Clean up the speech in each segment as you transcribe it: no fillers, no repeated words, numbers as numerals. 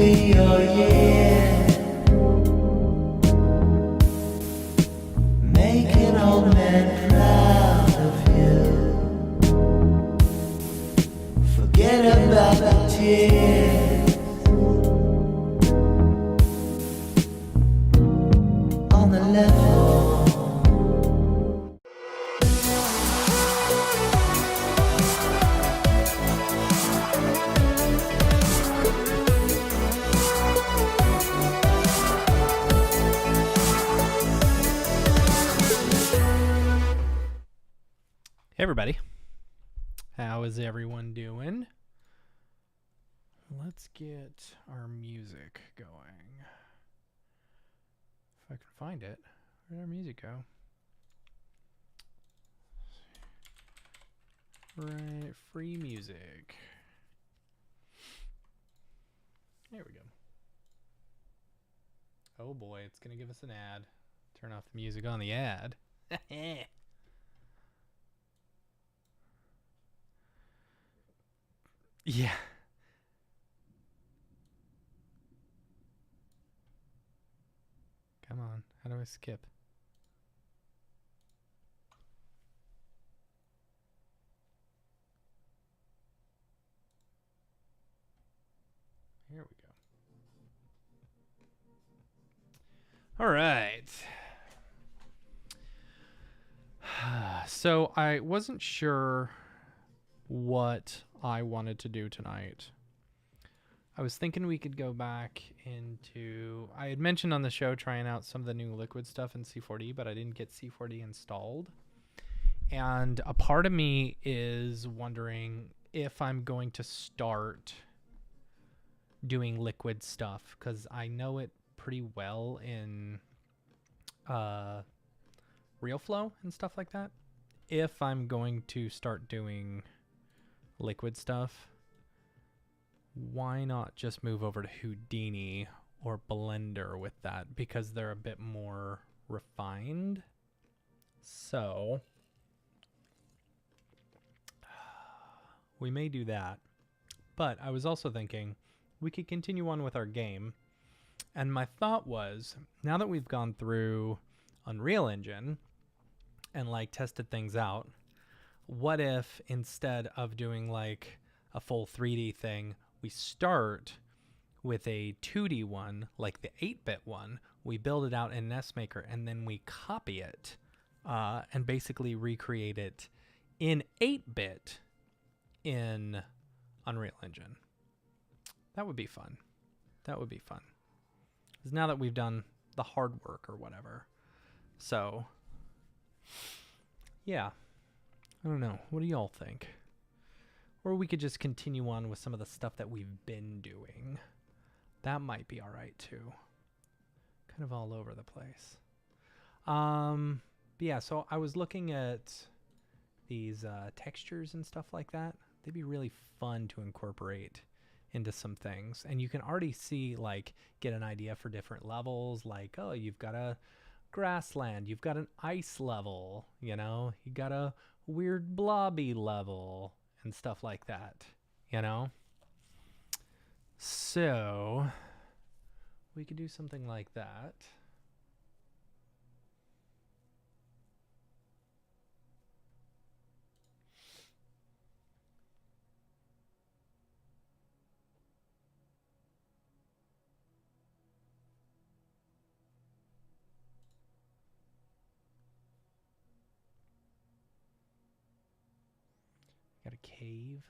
be your year. Make an old man proud of you. Forget about the tears on the level. Hey everybody, how is everyone doing? Let's get our music going. If I can find it. Where did our music go? Right, free music. There we go. Oh boy, it's gonna give us an ad. Turn off the music on the ad. Yeah. Come on. How do I skip? Here we go. All right. So I wasn't sure what I wanted to do tonight. I was thinking we could go back into... I had mentioned on the show trying out some of the new liquid stuff in C4D, but I didn't get C4D installed. And a part of me is wondering if I'm going to start doing liquid stuff, because I know it pretty well in RealFlow and stuff like that. If I'm going to start doing liquid stuff, why not just move over to Houdini or Blender with that, because they're a bit more refined. So we may do that. But I was also thinking we could continue on with our game. And my thought was, now that we've gone through Unreal Engine and like tested things out, what if instead of doing like a full 3D thing, we start with a 2D one, like the 8-bit one, we build it out in NestMaker, and then we copy it and basically recreate it in 8-bit in Unreal Engine. That would be fun. That would be fun. Because now that we've done the hard work or whatever. So, yeah. I don't know. What do y'all think? Or we could just continue on with some of the stuff that we've been doing. That might be all right too. Kind of all over the place. But yeah, so I was looking at these textures and stuff like that. They'd be really fun to incorporate into some things. And you can already see, like, get an idea for different levels. Like, oh, you've got a grassland. You've got an ice level, you know? You got a weird blobby level and stuff like that, you know? So we could do something like that. Got a cave.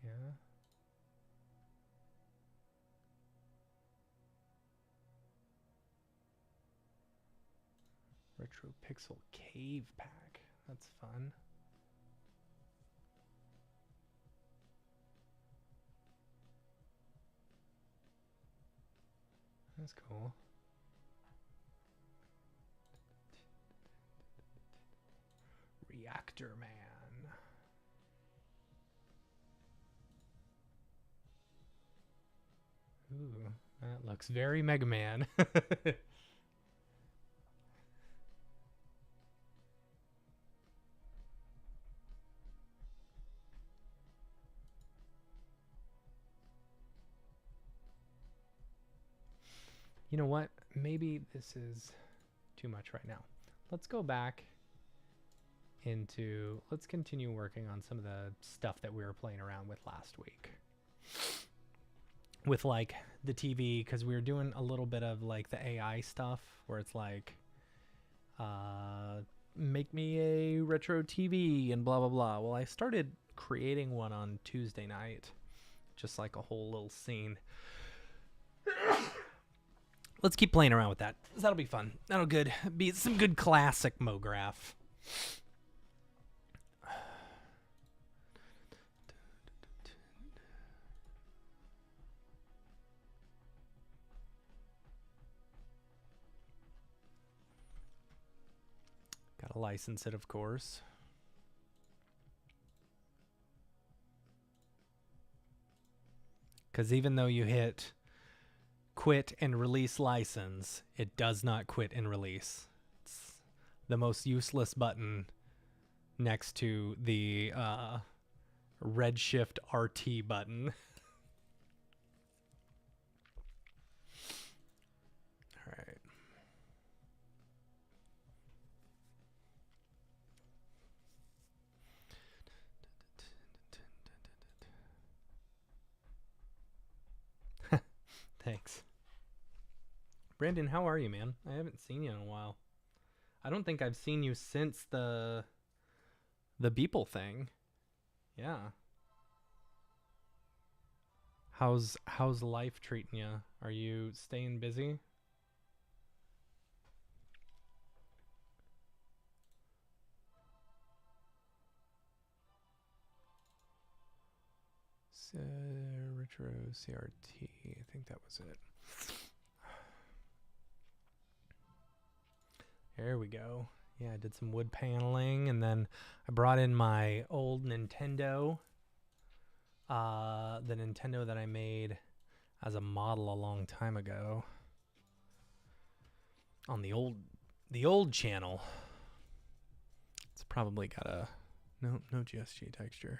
Yeah. Retro Pixel Cave Pack. That's fun. That's cool. Reactor Man. Ooh, that looks very Mega Man. You know what? Maybe this is too much right now. Let's go back into, let's continue working on some of the stuff that we were playing around with last week. With like the TV, because we were doing a little bit of like the AI stuff where it's like, make me a retro TV and blah, blah, blah. Well, I started creating one on Tuesday night, just like a whole little scene. Let's keep playing around with that. That'll be fun. That'll be some good classic Mograph. Gotta license it, of course. Because even though you hit quit and release license, it does not quit and release. It's the most useless button next to the Redshift RT button. All right. Thanks. Brandon, how are you, man? I haven't seen you in a while. I don't think I've seen you since the Beeple thing. Yeah. How's life treating you? Are you staying busy? Retro CRT. I think that was it. There we go. Yeah, I did some wood paneling, and then I brought in my old Nintendo. The Nintendo that I made as a model a long time ago on the old channel. It's probably got a no GSG texture.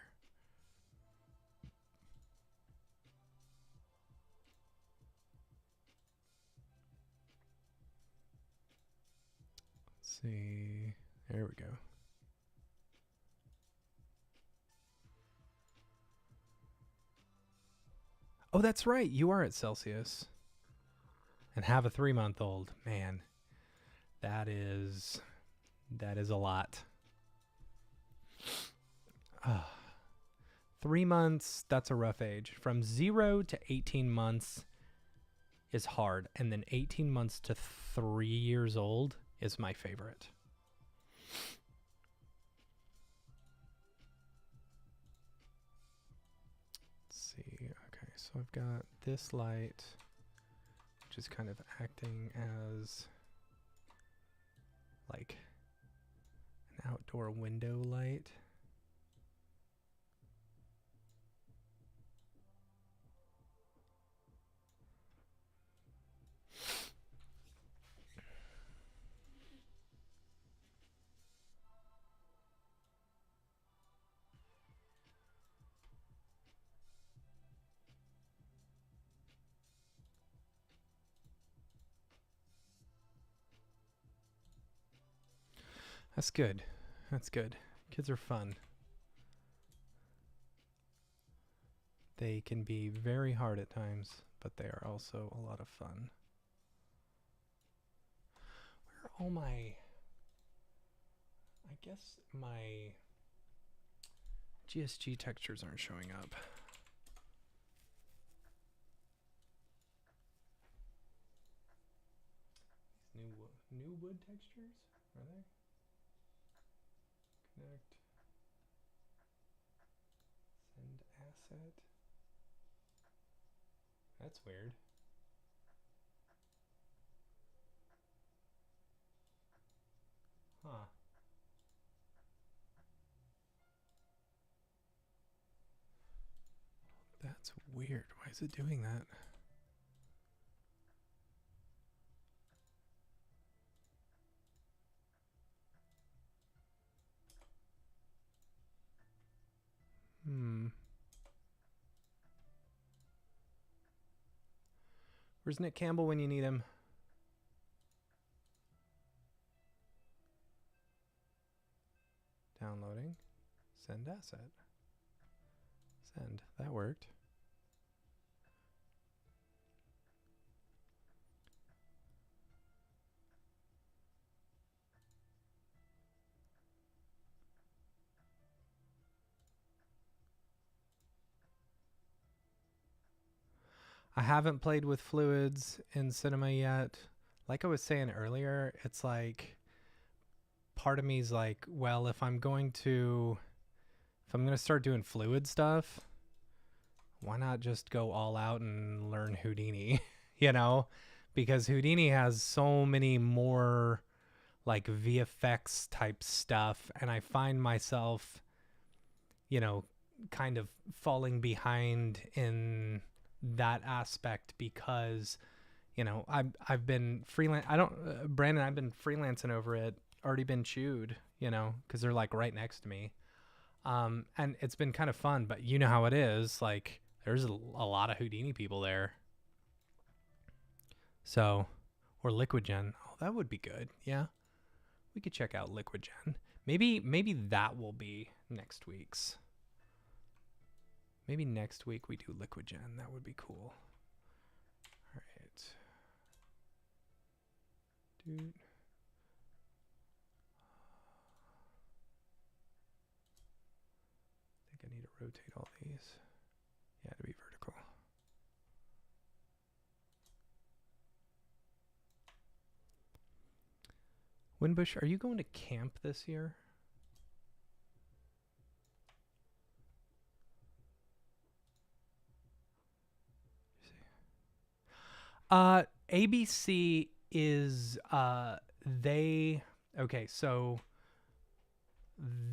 Let's see. There we go. Oh, that's right. You are at Celsius. And have a 3-month-old. Man, that is a lot. 3 months, that's a rough age. From 0 to 18 months is hard. And then 18 months to 3 years old is my favorite. Let's see. Okay, so I've got this light, which is kind of acting as like an outdoor window light. That's good. That's good. Kids are fun. They can be very hard at times, but they are also a lot of fun. Where are all my... I guess my GSG textures aren't showing up. New wood textures? Are they? Connect. Send asset. That's weird. Huh. That's weird. Why is it doing that? Where's Nick Campbell when you need him? Send asset. Send. That worked. I haven't played with fluids in cinema yet. Like I was saying earlier, it's like part of me is like, well, if I'm going to start doing fluid stuff, why not just go all out and learn Houdini, you know? Because Houdini has so many more like VFX type stuff, and I find myself, kind of falling behind in that aspect because, I've been freelance. Brandon, I've been freelancing over it, already been chewed, because they're like right next to me. And it's been kind of fun, but you know how it is. Like, there's a lot of Houdini people there. So, or Liquid Gen. Oh, that would be good. Yeah. We could check out Liquid Gen. Maybe that will be next week's. Maybe next week we do Liquid Gen. That would be cool. All right. Dude. I think I need to rotate all these. Yeah, to be vertical. Winbush, are you going to camp this year? ABC is so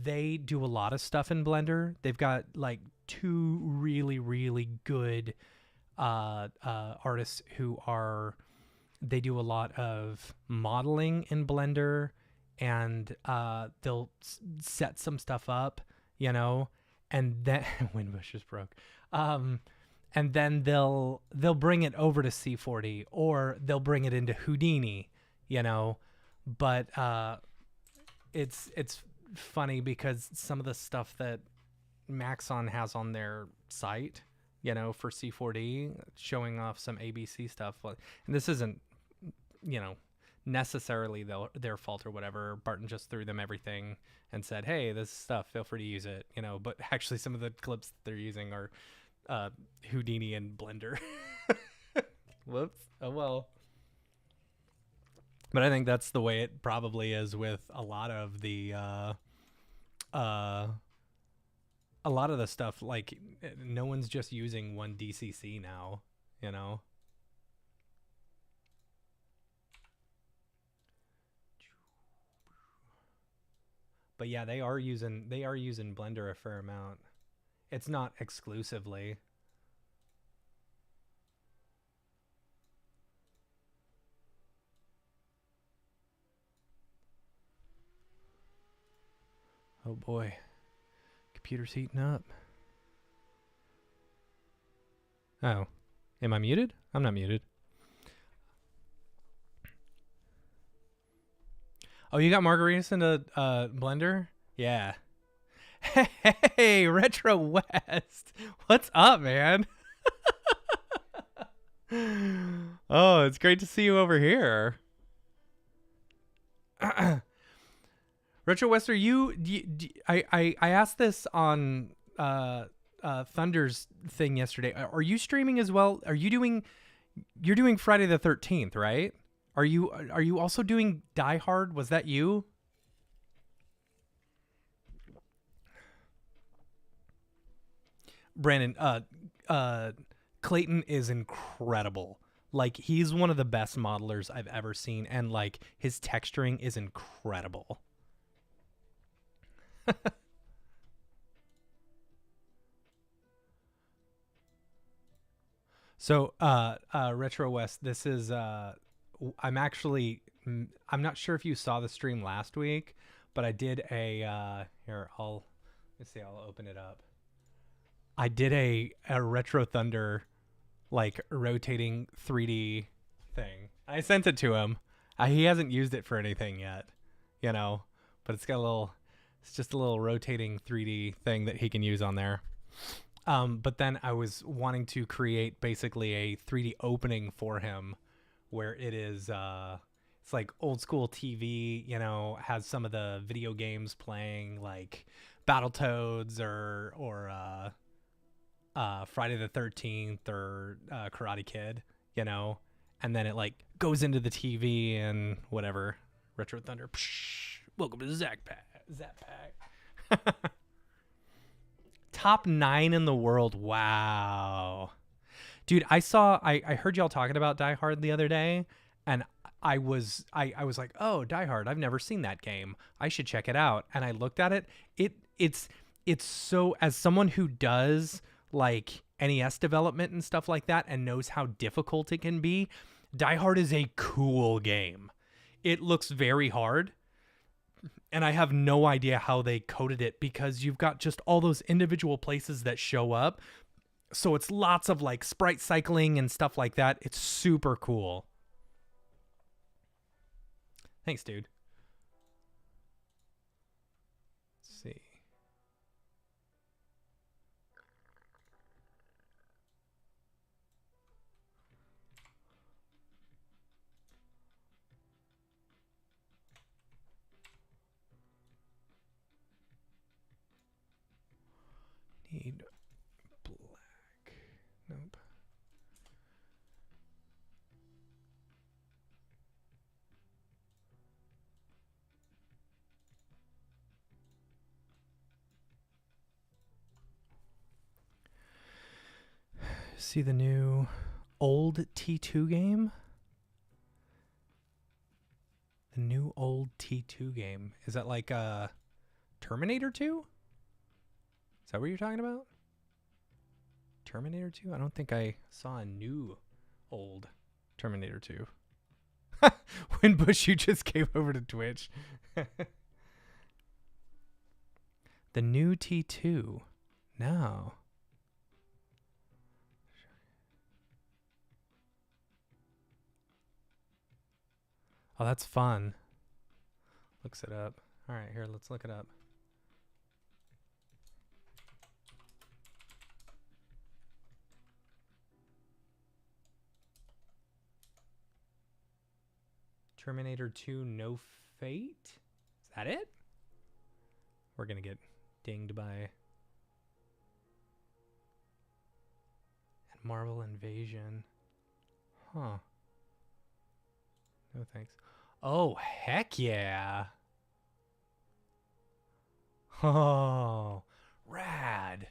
they do a lot of stuff in Blender. They've got like two really, really good artists who they do a lot of modeling in Blender, and they'll set some stuff up, and then Winbush is broke. And then they'll bring it over to C40, or they'll bring it into Houdini, But it's funny because some of the stuff that Maxon has on their site, for C4D, showing off some ABC stuff, and this isn't, necessarily their fault or whatever. Barton just threw them everything and said, "Hey, this stuff, feel free to use it," But actually, some of the clips they're using are Houdini and Blender. Whoops. Oh well. But I think that's the way it probably is with a lot of the stuff. Like, no one's just using one DCC now, But yeah, they are using Blender a fair amount. It's not exclusively. Oh boy. Computer's heating up. Oh. Am I muted? I'm not muted. Oh, you got margaritas into Blender? Yeah. Hey, Retro West. What's up, man? Oh, it's great to see you over here. Retro West, are you... I asked this on Thunder's thing yesterday. Are you streaming as well? You're doing Friday the 13th, right? Are you also doing Die Hard? Was that you? Brandon, Clayton is incredible. Like, he's one of the best modelers I've ever seen, and like his texturing is incredible. So, Retro West, this is I'm not sure if you saw the stream last week, but I did a I'll open it up. I did a Retro Thunder, like, rotating 3D thing. I sent it to him. He hasn't used it for anything yet, but it's got a little It's just a little rotating 3D thing that he can use on there. But then I was wanting to create basically a 3D opening for him where it is it's like old school TV, you know, has some of the video games playing like Battletoads or Friday the 13th or Karate Kid, you know, and then it like goes into the TV and whatever. Retro Thunder. Psh, welcome to Zap Pack. Top 9 in the world. Wow. Dude, I heard y'all talking about Die Hard the other day, and I was like, oh, Die Hard, I've never seen that game. I should check it out. And I looked at it. It's so, as someone who does like NES development and stuff like that and knows how difficult it can be, Die Hard is a cool game. It looks very hard. And I have no idea how they coded it because you've got just all those individual places that show up. So it's lots of like sprite cycling and stuff like that. It's super cool. Thanks, dude. Let's see. Need black. Nope. See the new old T2 game? The new old T2 game. Is that like Terminator 2? Is that what you're talking about? Terminator 2? I don't think I saw a new old Terminator 2. When Bush, you just came over to Twitch. The new T2. No. Oh, that's fun. Looks it up. All right, here, let's look it up. Terminator 2 No Fate? Is that it? We're going to get dinged by... And Marvel Invasion. Huh. No thanks. Oh, heck yeah. Oh, rad.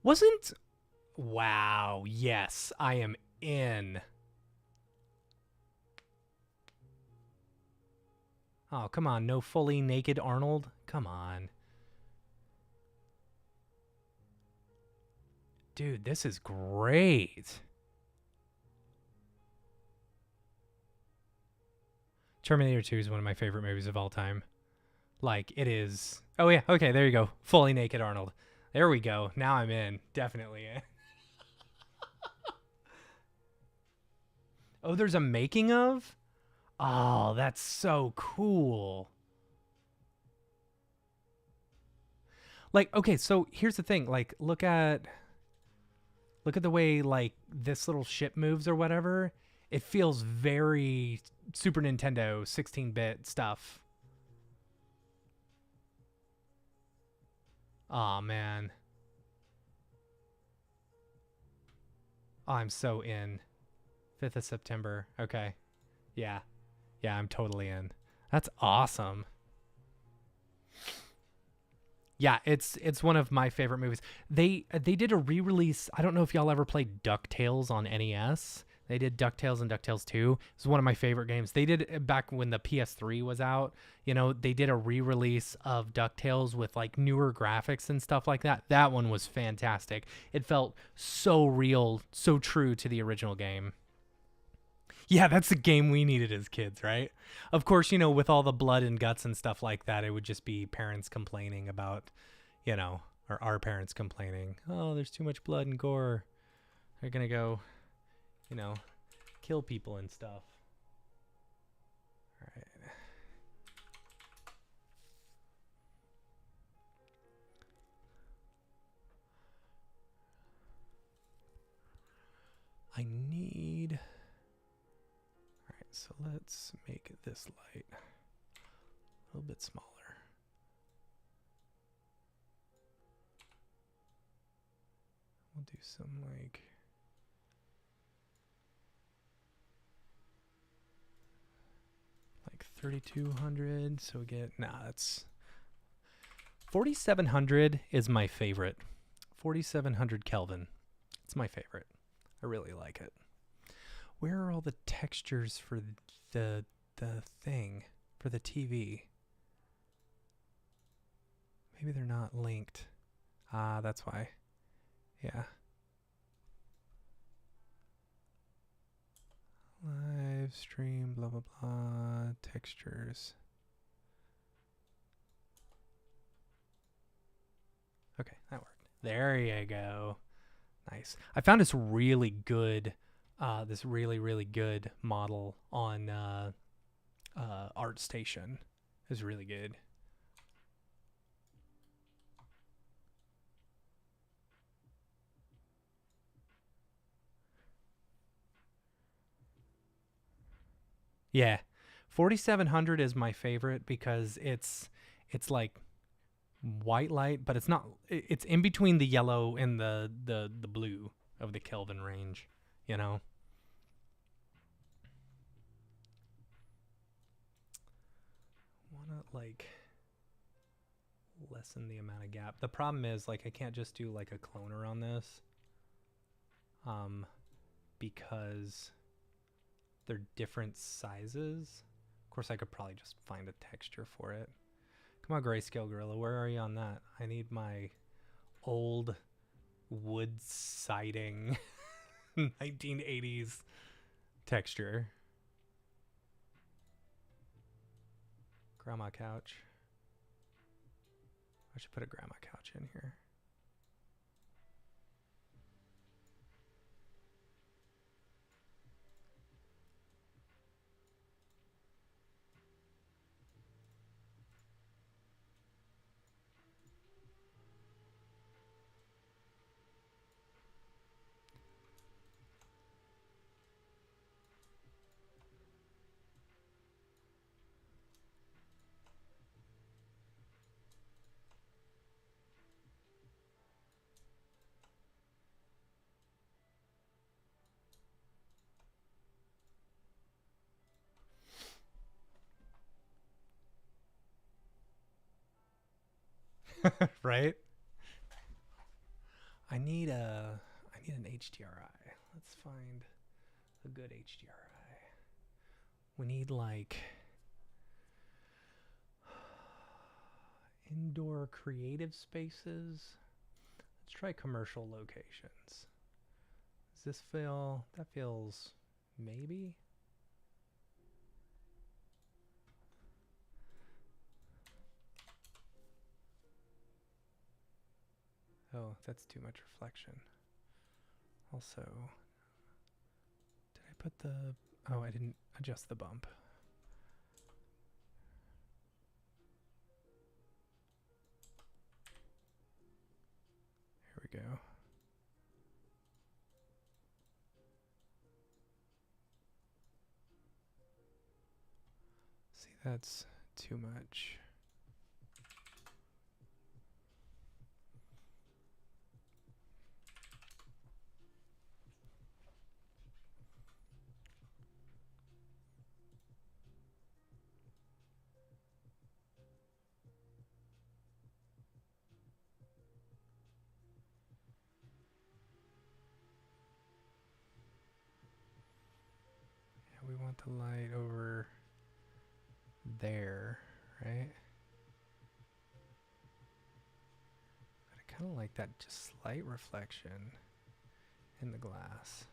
Wasn't... Wow, yes, I am in. Oh, come on, no fully naked Arnold? Come on. Dude, this is great. Terminator 2 is one of my favorite movies of all time. Like, it is... Oh, yeah, okay, there you go. Fully naked Arnold. There we go. Now I'm in. Definitely in. Oh, there's a making of? Oh, that's so cool. Like, okay, so here's the thing. Like, look at the way, like, this little ship moves or whatever. It feels very Super Nintendo 16-bit stuff. Aw, man. Oh, I'm so in. 5th of September. Okay. Yeah. Yeah, I'm totally in. That's awesome. Yeah, it's one of my favorite movies. They did a re-release. I don't know if y'all ever played DuckTales on NES. They did DuckTales and DuckTales 2. It's one of my favorite games. They did it back when the PS3 was out. You know, they did a re-release of DuckTales with like newer graphics and stuff like that. That one was fantastic. It felt so real, so true to the original game. Yeah, that's the game we needed as kids, right? Of course, with all the blood and guts and stuff like that, it would just be parents complaining about, or our parents complaining, oh, there's too much blood and gore. They're gonna go, you know, kill people and stuff. All right. I need... Alright, so let's make this light a little bit smaller. We'll do some like 3200, so we get, that's 4700 is my favorite. 4700 Kelvin. It's my favorite. I really like it. Where are all the textures for the thing, for the TV? Maybe they're not linked. Ah, that's why. Yeah. Live stream, blah, blah, blah, textures. Okay, that worked. There you go. Nice. I found this really good, this really good model on ArtStation. It's really good. Yeah, 4700 is my favorite because it's like white light, but it's not. It's in between the yellow and the blue of the Kelvin range, you know. Wanna like lessen the amount of gap. The problem is like I can't just do like a cloner on this, because they're different sizes. Of course, I could probably just find a texture for it. Come on, Grayscale Gorilla, where are you on that? I need my old wood siding 1980s texture. Grandma couch. I should put a grandma couch in here. Right? I need an HDRI. Let's find a good HDRI. We need like indoor creative spaces. Let's try commercial locations. Does this feel, that feels maybe? Oh, that's too much reflection. Also, did I put the, oh, I didn't adjust the bump. Here we go. See, that's too much. We want the light over there, right? But I kind of like that just slight reflection in the glass.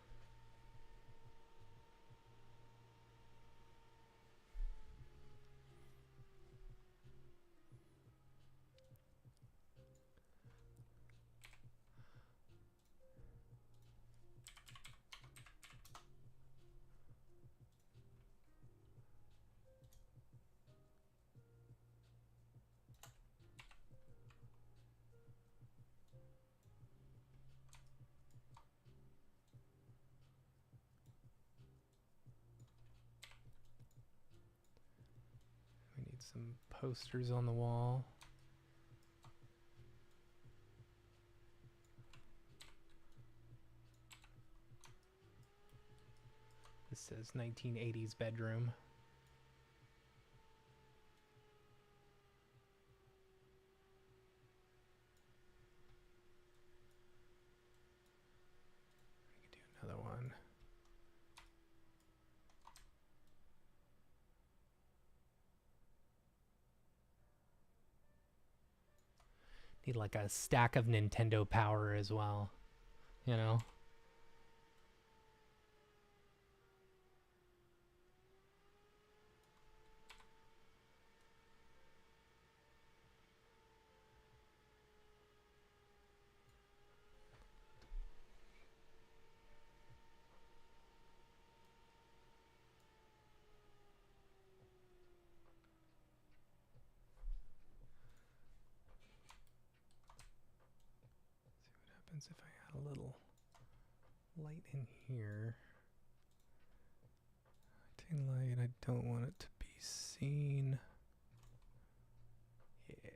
some posters on the wall. This says 1980s bedroom. We could do another one. Need like a stack of Nintendo Power as well, you know? If I had a little light in here. Lighting light, I don't want it to be seen. Yeah.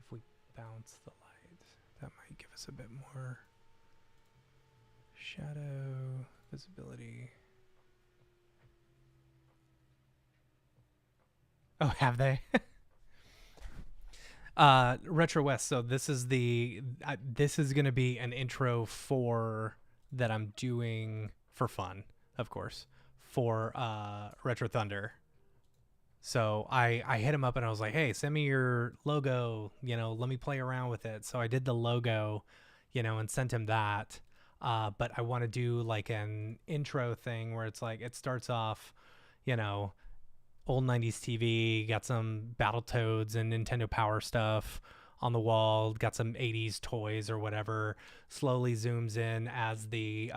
If we bounce the light, that might give us a bit more shadow visibility. Oh, have they? Retro West. So this is this is going to be an intro for that I'm doing for fun, of course, for Retro Thunder. So I hit him up and I was like, hey, send me your logo, let me play around with it. So I did the logo, and sent him that. But I want to do like an intro thing where it's like, it starts off, old 90s TV, got some Battletoads and Nintendo Power stuff on the wall, got some 80s toys or whatever, slowly zooms in as the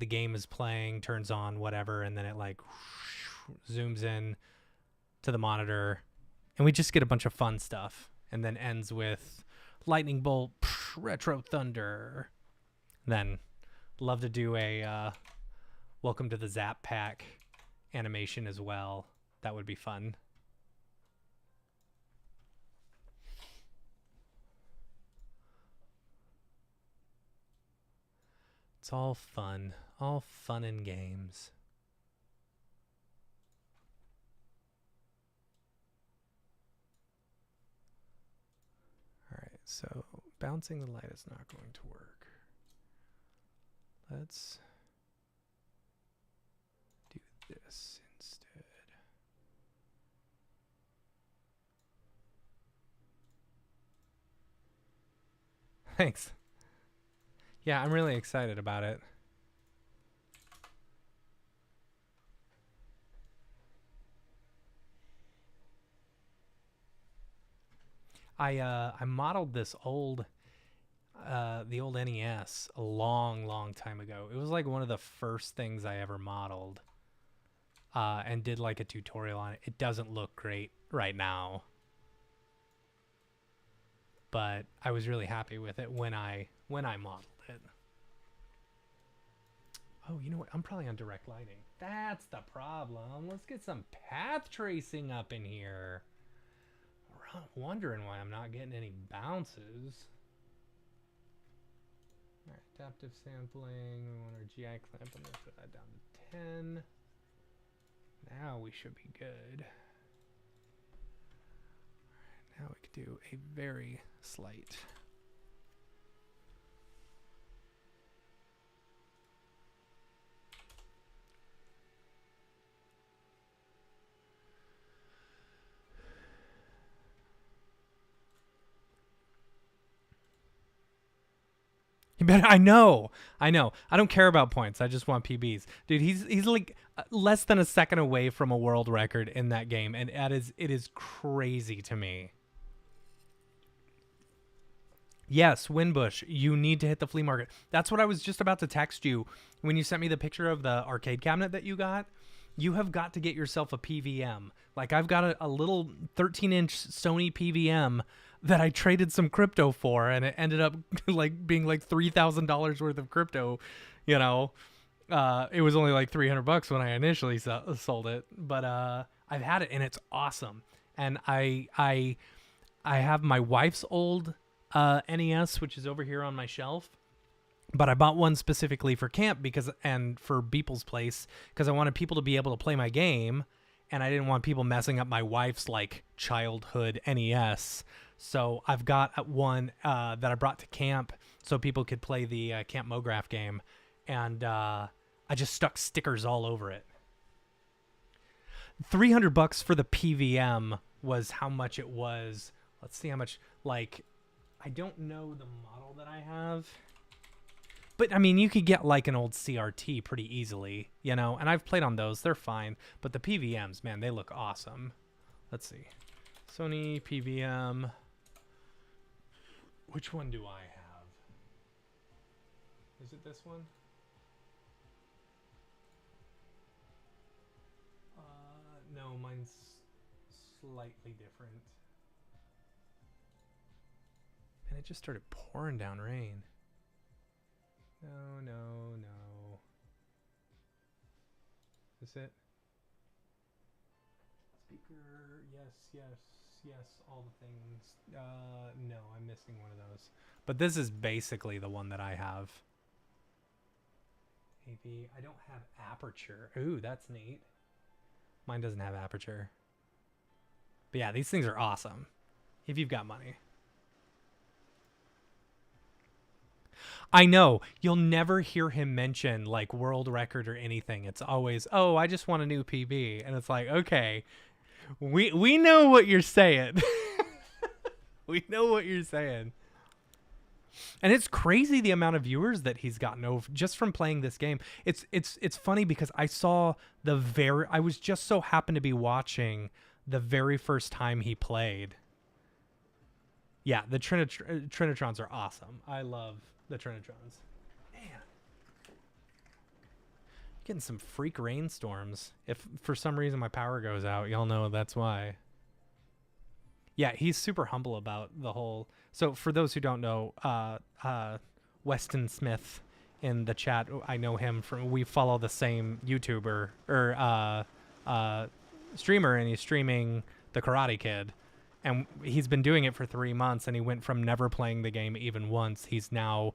game is playing, turns on whatever, and then it like zooms in to the monitor, and we just get a bunch of fun stuff, and then ends with lightning bolt, Retro Thunder. Then love to do a welcome to the Zap Pack animation as well. That would be fun. It's all fun and games. All right, so bouncing the light is not going to work. Let's do this instead. Thanks. Yeah, I'm really excited about it. I modeled this old the old NES a long time ago. It was like one of the first things I ever modeled, and did like a tutorial on it. It doesn't look great right now, but I was really happy with it when I modeled it. Oh, you know what? I'm probably on direct lighting. That's the problem. Let's get some path tracing up in here. I'm wondering why I'm not getting any bounces. All right, adaptive sampling. We want our GI clamp. I'm gonna put that down to 10. Now we should be good. All right, now we could do a very slight. I know. I know. I don't care about points. I just want PBs. Dude, he's like less than a second away from a world record in that game, and it is crazy to me. Yes, Winbush, you need to hit the flea market. That's what I was just about to text you when you sent me the picture of the arcade cabinet that you got. You have got to get yourself a PVM. Like, I've got a little 13-inch Sony PVM that I traded some crypto for, and it ended up like being like $3,000 worth of crypto. You know, it was only like $300 when I initially sold it, but I've had it and it's awesome. And I have my wife's old NES, which is over here on my shelf. But I bought one specifically for camp and for Beeple's place, because I wanted people to be able to play my game, and I didn't want people messing up my wife's like childhood NES. So I've got one that I brought to camp so people could play the Camp Mograph game, and I just stuck stickers all over it. $300 for the PVM was how much it was. Let's see how much. Like, I don't know the model that I have. But, I mean, you could get, like, an old CRT pretty easily, you know? And I've played on those. They're fine. But the PVMs, man, they look awesome. Let's see. Sony PVM. Which one do I have? Is it this one? No, mine's slightly different. And it just started pouring down rain. No, no, no. Is this it? Speaker, yes, all the things. No, I'm missing one of those. But this is basically the one that I have. AV, I don't have aperture. Ooh, that's neat. Mine doesn't have aperture. But yeah, these things are awesome. If you've got money. I know. You'll never hear him mention like world record or anything. It's always, oh, I just want a new PB. And it's like, okay, we know what you're saying. We know what you're saying. And it's crazy the amount of viewers that he's gotten over just from playing this game. It's funny because I was just so happened to be watching the very first time he played. Yeah, the Trinitrons are awesome. I love the Trinitrons. Man. Getting some freak rainstorms. If for some reason my power goes out, y'all know that's why. Yeah, he's super humble about the whole... So for those who don't know, Weston Smith in the chat, I know him from... We follow the same YouTuber or streamer, and he's streaming The Karate Kid. And he's been doing it for 3 months, and he went from never playing the game even once. He's now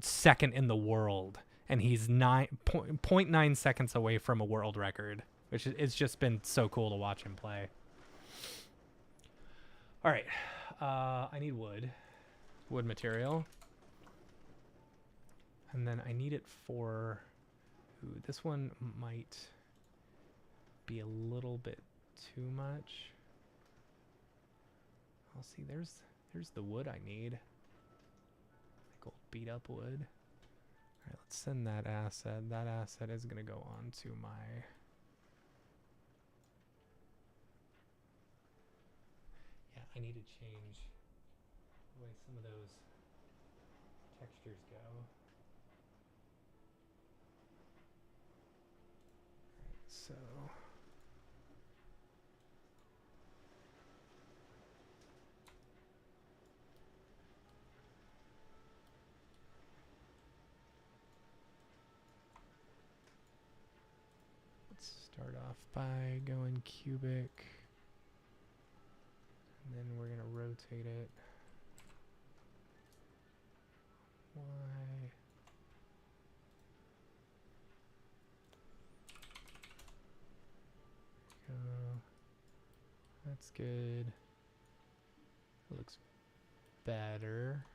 second in the world, and he's 0.9 seconds away from a world record, which it's just been so cool to watch him play. All right, I need wood material, and then I need it for. Ooh, this one might be a little bit too much. I'll see. There's the wood I need. Like old beat up wood. All right, let's send that asset. That asset is gonna go on to my. Yeah, I need to change the way some of those textures go. All right, so. Start off by going cubic, and then we're gonna rotate it. Y. Go. That's good. It looks better.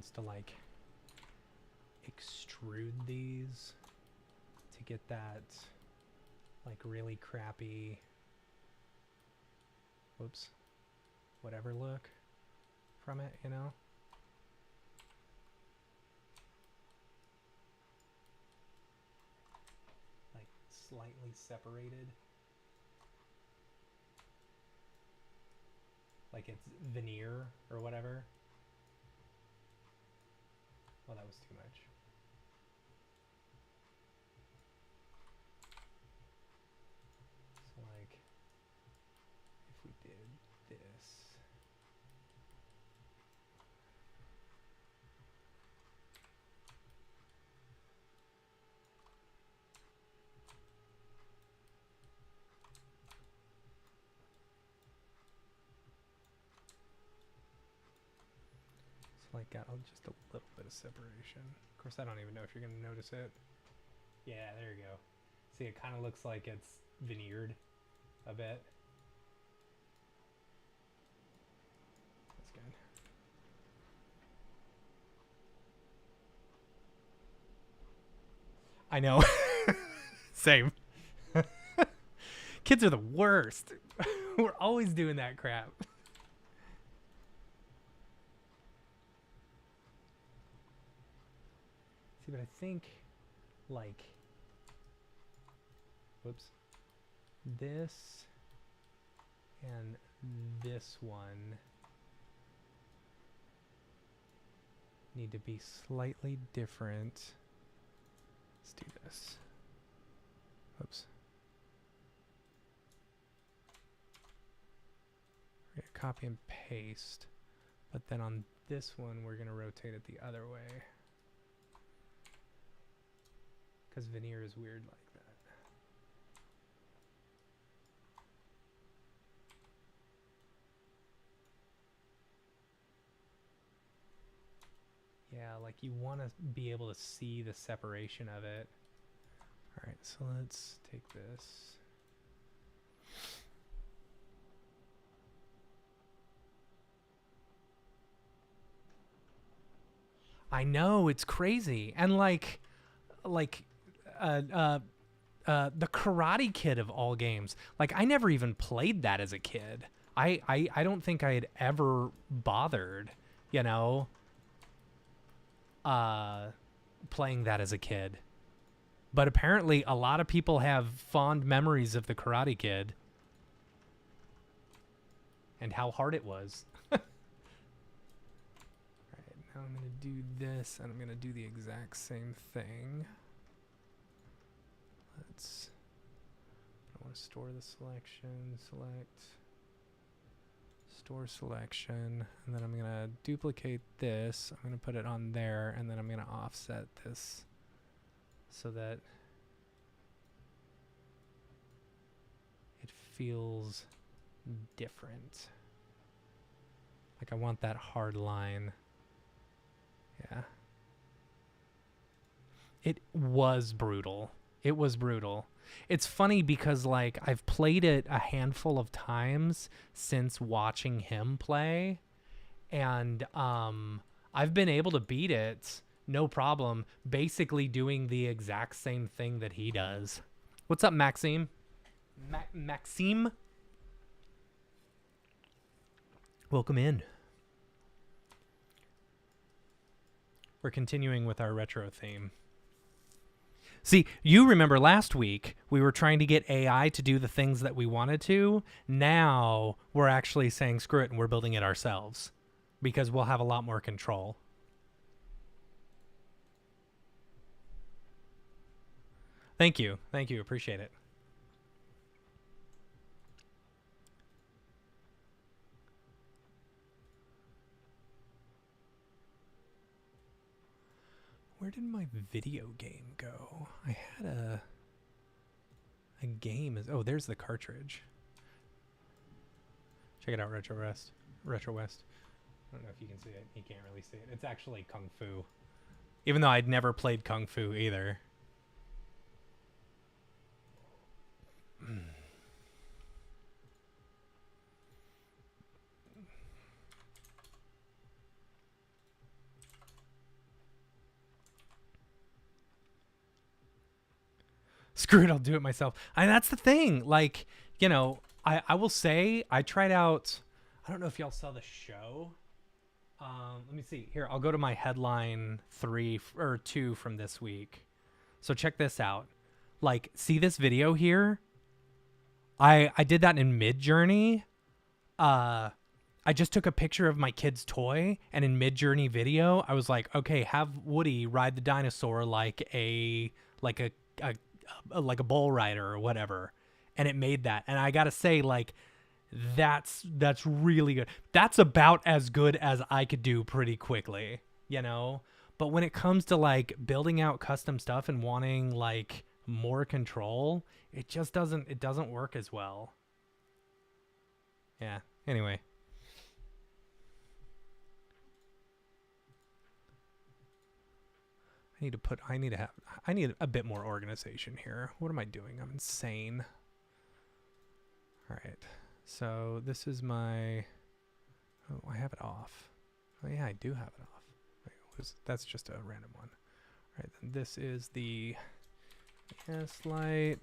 was to like extrude these to get that like really crappy, whoops, whatever look from it, you know? Like slightly separated. Like it's veneer or whatever. Well, that was too much. So like, if we did this. So like got just a little bit of separation. Of course, I don't even know if you're going to notice it. Yeah, there you go. See, it kind of looks like it's veneered a bit. That's good. I know. Same. Kids are the worst. We're always doing that crap. See, but I think, like, whoops, this and this one need to be slightly different. Let's do this. Whoops. We're gonna copy and paste, but then on this one, we're gonna rotate it the other way. Because veneer is weird like that. Yeah, like you want to be able to see the separation of it. Alright, so let's take this. I know, it's crazy. And like the Karate Kid of all games. Like I never even played that as a kid. I don't think I had ever bothered, you know, playing that as a kid. But apparently a lot of people have fond memories of the Karate Kid and how hard it was. All right, now I'm going to do this and I'm going to do the exact same thing. I want to store the selection, select, store selection, and then I'm going to duplicate this. I'm going to put it on there, and then I'm going to offset this so that it feels different. Like I want that hard line. Yeah. It was brutal. It was brutal. It's funny because like I've played it a handful of times since watching him play, and I've been able to beat it no problem, basically doing the exact same thing that he does. What's up, Maxime? Maxime? Welcome in. We're continuing with our retro theme. See, you remember last week we were trying to get AI to do the things that we wanted to. Now we're actually saying screw it and we're building it ourselves because we'll have a lot more control. Thank you. Thank you. Appreciate it. Where did my video game go? I had a game. Oh, there's the cartridge. Check it out, Retro West. Retro West. I don't know if you can see it. You can't really see it. It's actually Kung Fu. Even though I'd never played Kung Fu either. Screw it, I'll do it myself. And that's the thing. Like, you know, I will say I tried out. I don't know if y'all saw the show. Let me see. Here, I'll go to my headline 2 from this week. So check this out. Like, see this video here? I did that in Midjourney. I just took a picture of my kid's toy, and in Midjourney video, I was like, okay, have Woody ride the dinosaur like a bull rider or whatever, and it made that. And I gotta say, like, that's really good. That's about as good as I could do pretty quickly, you know. But when it comes to like building out custom stuff and wanting like more control, it just doesn't work as well. Yeah. Anyway. I need a bit more organization here. What am I doing? I'm insane. All right. So this is my, oh, I have it off. Oh yeah, I do have it off. Wait, that's just a random one. All right, then this is the S light.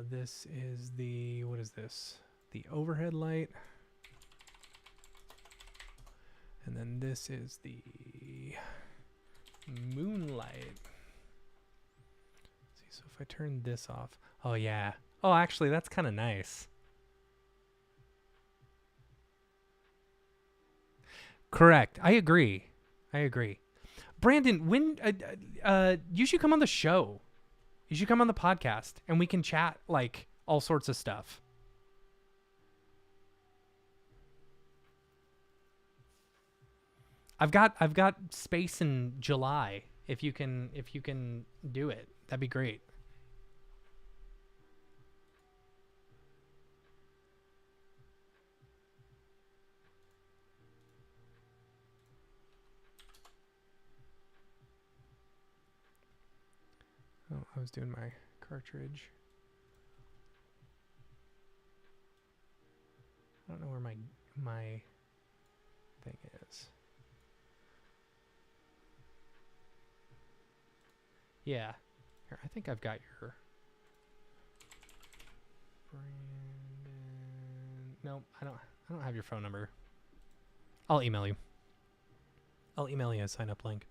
This is the, what is this? The overhead light. And then this is the moonlight. See, so if I turn this off, oh yeah. Oh, actually, that's kind of nice. Correct. I agree. Brandon, when you should come on the show. You should come on the podcast, and we can chat like all sorts of stuff. I've got space in July. If you can do it, that'd be great. Oh, I was doing my cartridge. I don't know where my thing is. Yeah. Here, I think I've got your Brandon. No, I don't have your phone number. I'll email you. I'll email you a sign up link.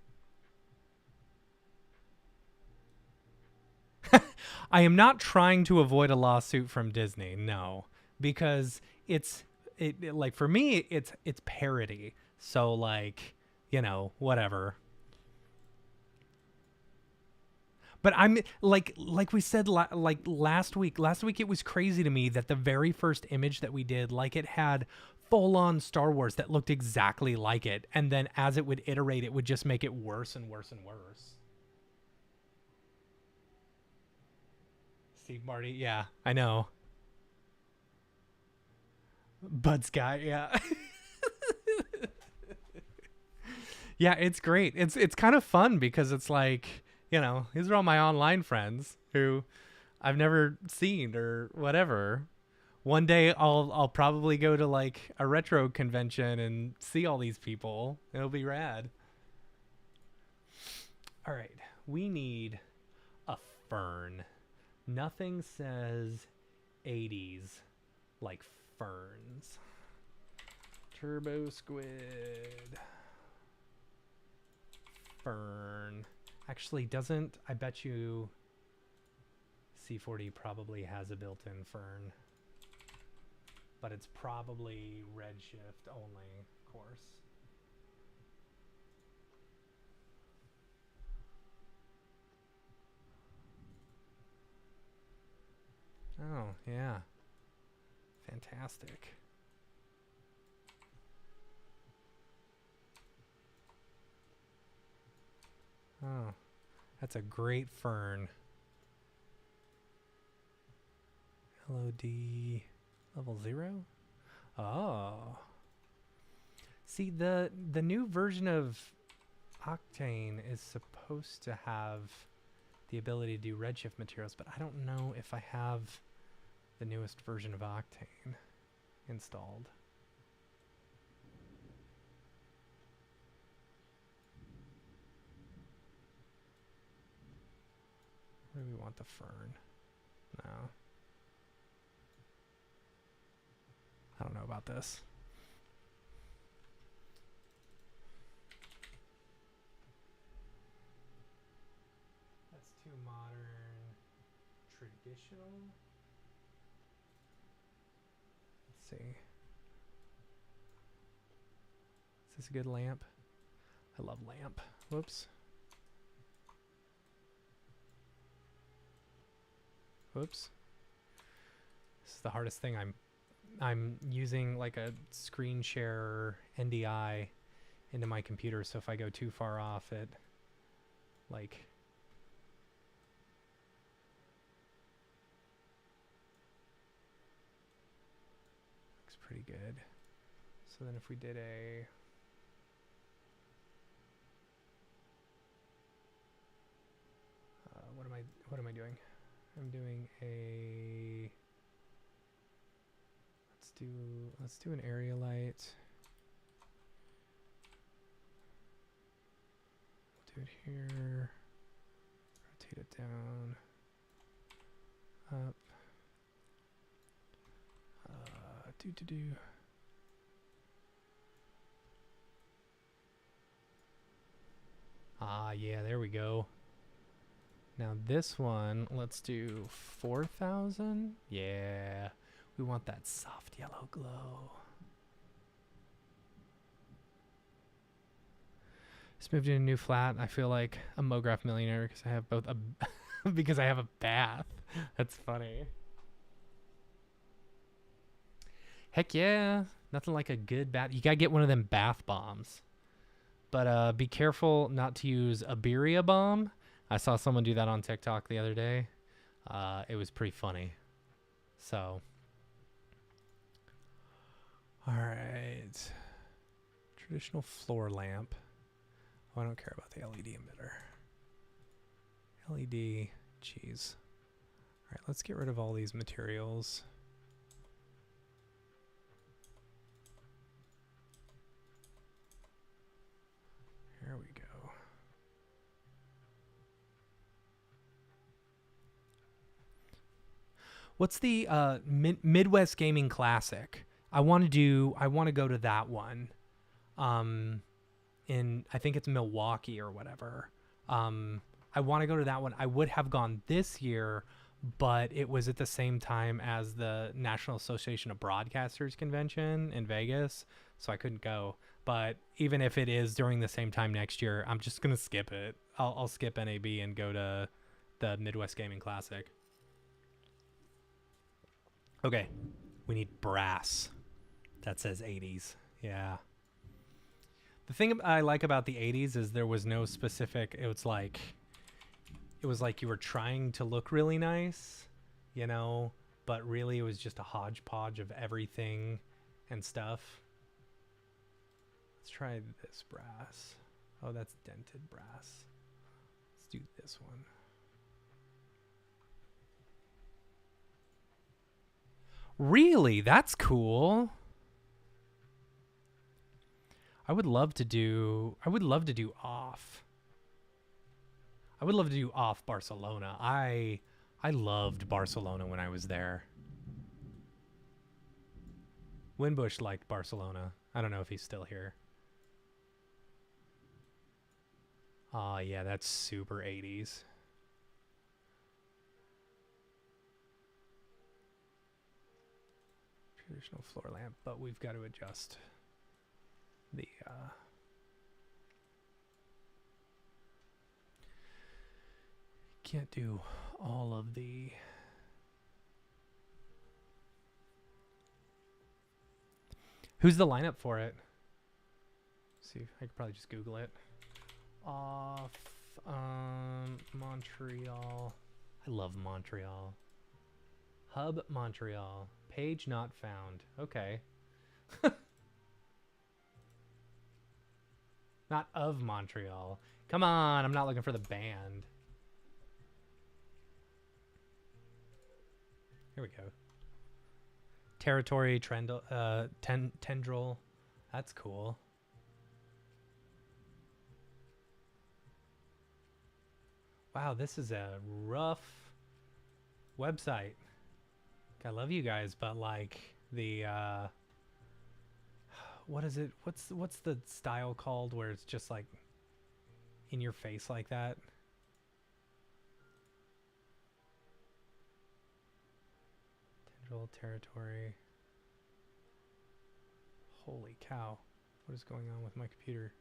I am not trying to avoid a lawsuit from Disney, no, because it like for me it's parody. So like, you know, whatever. But I'm like we said like last week it was crazy to me that the very first image that we did, like, it had full on Star Wars that looked exactly like it, and then as it would iterate, it would just make it worse and worse and worse. Steve Marty, yeah, I know. Bud Sky, yeah. Yeah, it's great. It's kind of fun because it's like, you know, these are all my online friends who I've never seen or whatever. One day I'll probably go to like a retro convention and see all these people. It'll be rad. All right, we need a fern. Nothing says 80s like ferns. Turbo squid. Fern. Actually, doesn't, I bet you C40 probably has a built-in fern. But it's probably redshift only, of course. Oh, yeah. Fantastic. Oh, that's a great fern. LOD level 0? Oh. See, the new version of Octane is supposed to have the ability to do redshift materials, but I don't know if I have the newest version of Octane installed. Where do we want the fern? No. I don't know about this. That's too modern. Traditional? Let's see. Is this a good lamp? I love lamp. Whoops. Whoops. This is the hardest thing. I'm using like a screen share NDI into my computer, so if I go too far off it like looks pretty good. So then if we did a what am I doing? I'm doing a let's do an area light. We'll do it here. Rotate it down. Up. Do. Ah, yeah, there we go. Now this one, let's do 4,000. Yeah, we want that soft yellow glow. Just moved in a new flat. I feel like a Mograph millionaire because I have both a because I have a bath. That's funny. Heck yeah, nothing like a good bath. You gotta get one of them bath bombs, but be careful not to use a Iberia bomb. I saw someone do that on TikTok the other day. It was pretty funny. So, all right. Traditional floor lamp. Oh, I don't care about the LED emitter. LED, jeez. All right, let's get rid of all these materials. There we go. What's the Midwest Gaming Classic? I want to go to that one. In I think it's Milwaukee or whatever. I want to go to that one. I would have gone this year, but it was at the same time as the National Association of Broadcasters convention in Vegas, so I couldn't go. But even if it is during the same time next year, I'm just gonna skip it. I'll skip NAB and go to the Midwest Gaming Classic. Okay, we need brass. That says 80s. Yeah. The thing I like about the 80s is there was no specific, it was like you were trying to look really nice, you know, but really it was just a hodgepodge of everything and stuff. Let's try this brass. Oh, that's dented brass. Let's do this one. Really? That's cool. I would love to do off. I would love to do off Barcelona. I loved Barcelona when I was there. Winbush liked Barcelona. I don't know if he's still here. Oh, yeah, that's super 80s. Traditional floor lamp, but we've got to adjust the can't do all of the who's the lineup for it. See, I could probably just Google it. Off Montreal. I love Montreal. Hub Montreal. Page not found. Okay. Not of Montreal. Come on, I'm not looking for the band. Here we go. Territory Tendril. That's cool. Wow, this is a rough website. I love you guys, but like the what is it? What's the style called where it's just like in your face like that? Digital territory. Holy cow. What is going on with my computer?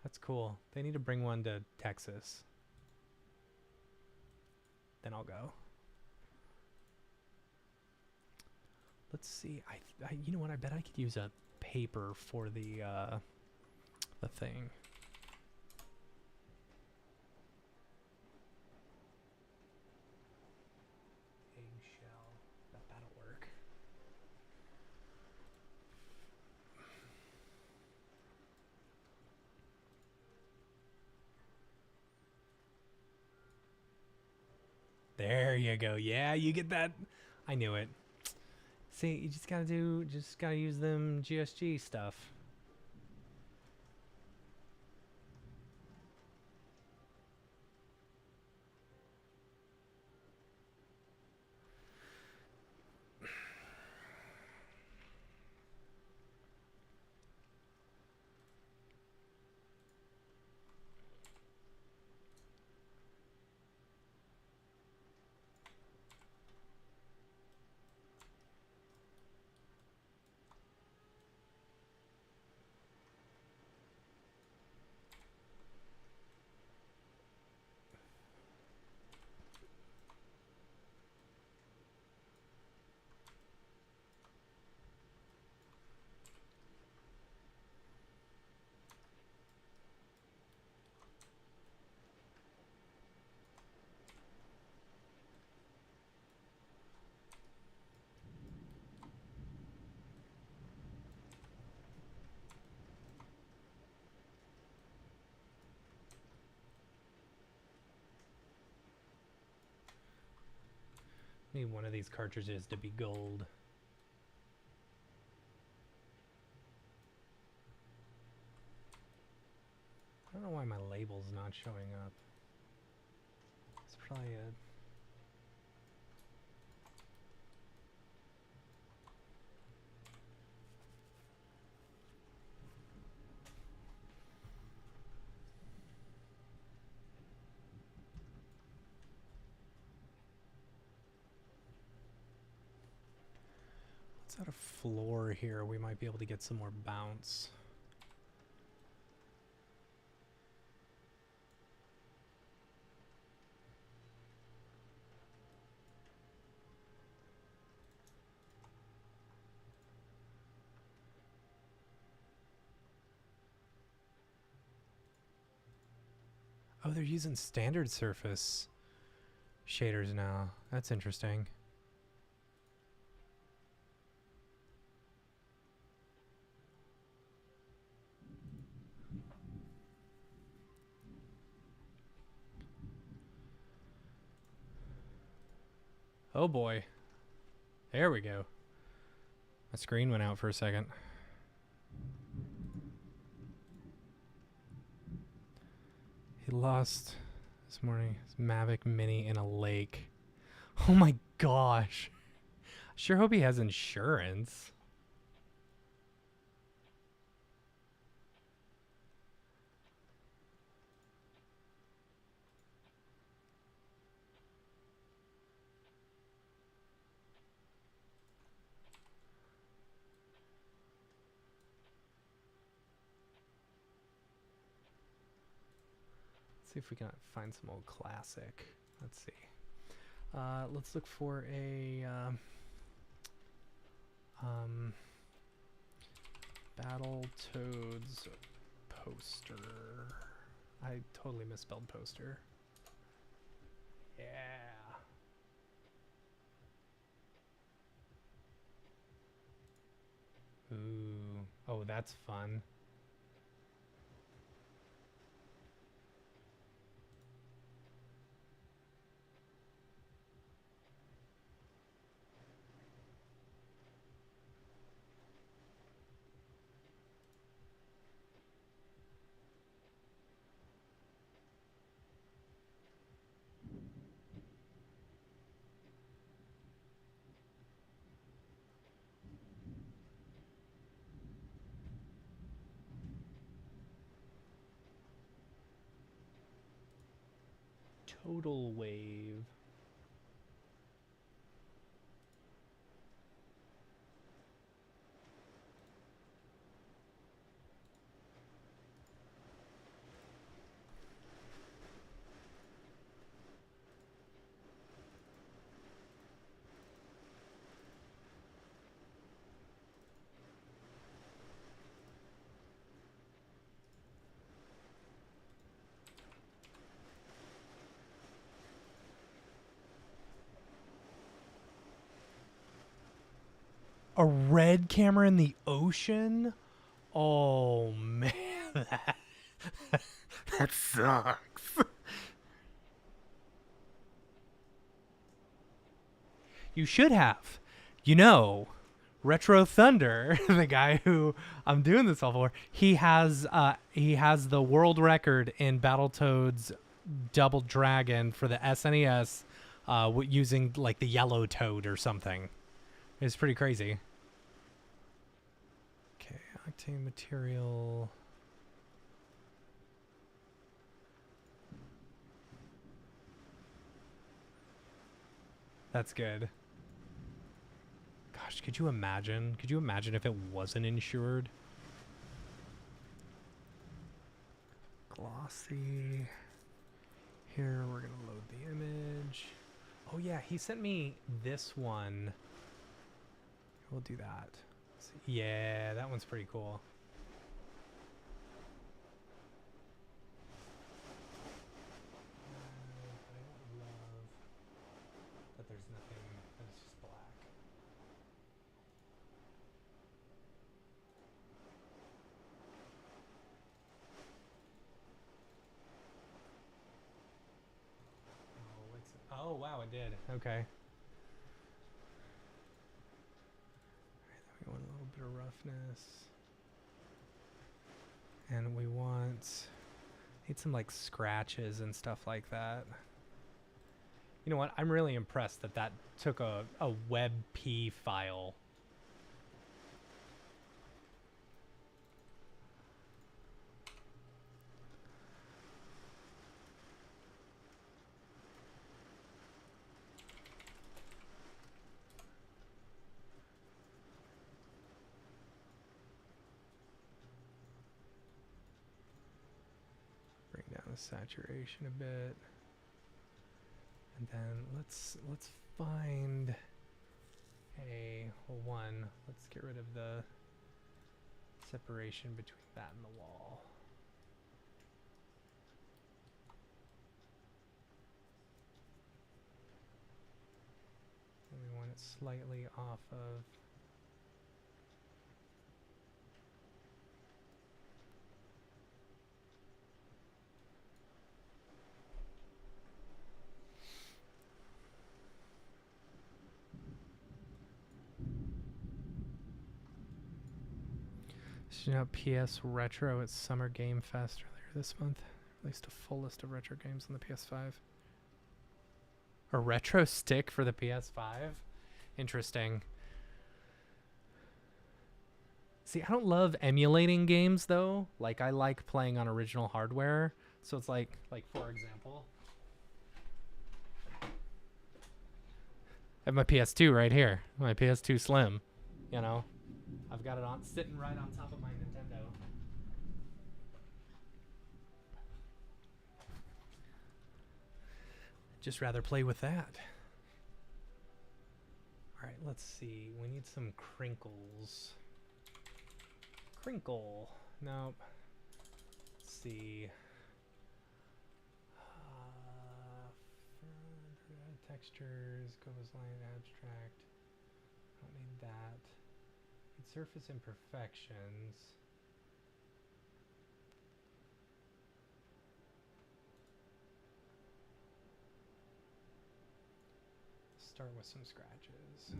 That's cool. They need to bring one to Texas. Then I'll go. Let's see. I you know what? I bet I could use a paper for the thing. Eggshell. That'll work. There you go. Yeah, you get that. I knew it. See, you just gotta use them GSG stuff. Need one of these cartridges to be gold. I don't know why my label's not showing up. It's probably a... Let's add a floor here. We might be able to get some more bounce. Oh, they're using standard surface shaders now. That's interesting. Oh boy. There we go. My screen went out for a second. He lost this morning his Mavic Mini in a lake. Oh my gosh. Sure hope he has insurance. See if we can find some old classic. Let's see. Let's look for a Battletoads poster. I totally misspelled poster. Yeah. Ooh. Oh, that's fun. Total wave. A red camera in the ocean? Oh man, that sucks. You should have. You know, Retro Thunder, the guy who I'm doing this all for, he has the world record in Battletoads Double Dragon for the SNES, using like the yellow toad or something. It's pretty crazy. Okay, octane material. That's good. Gosh, could you imagine? Could you imagine if it wasn't insured? Glossy. Here, we're gonna load the image. Oh yeah, he sent me this one. We'll do that. Yeah, that one's pretty cool. I don't love that there's nothing, that it's just black. Oh, wow, it did. Okay. We want a little bit of roughness. And we need some like scratches and stuff like that. You know what? I'm really impressed that took a WebP file. Bring down the saturation a bit. And then let's find one. Let's get rid of the separation between that and the wall. And we want it slightly off of you know, PS Retro at Summer Game Fest earlier this month. Released a full list of retro games on the PS5. A retro stick for the PS5? Interesting. See, I don't love emulating games though. Like I like playing on original hardware. So it's like for example, I have my PS2 right here. My PS2 Slim, you know. I've got it on sitting right on top of my Nintendo. Just rather play with that. All right, let's see. We need some crinkles. Crinkle. Nope. Let's see. Textures, goes line abstract. Don't need that. Surface imperfections. Start with some scratches.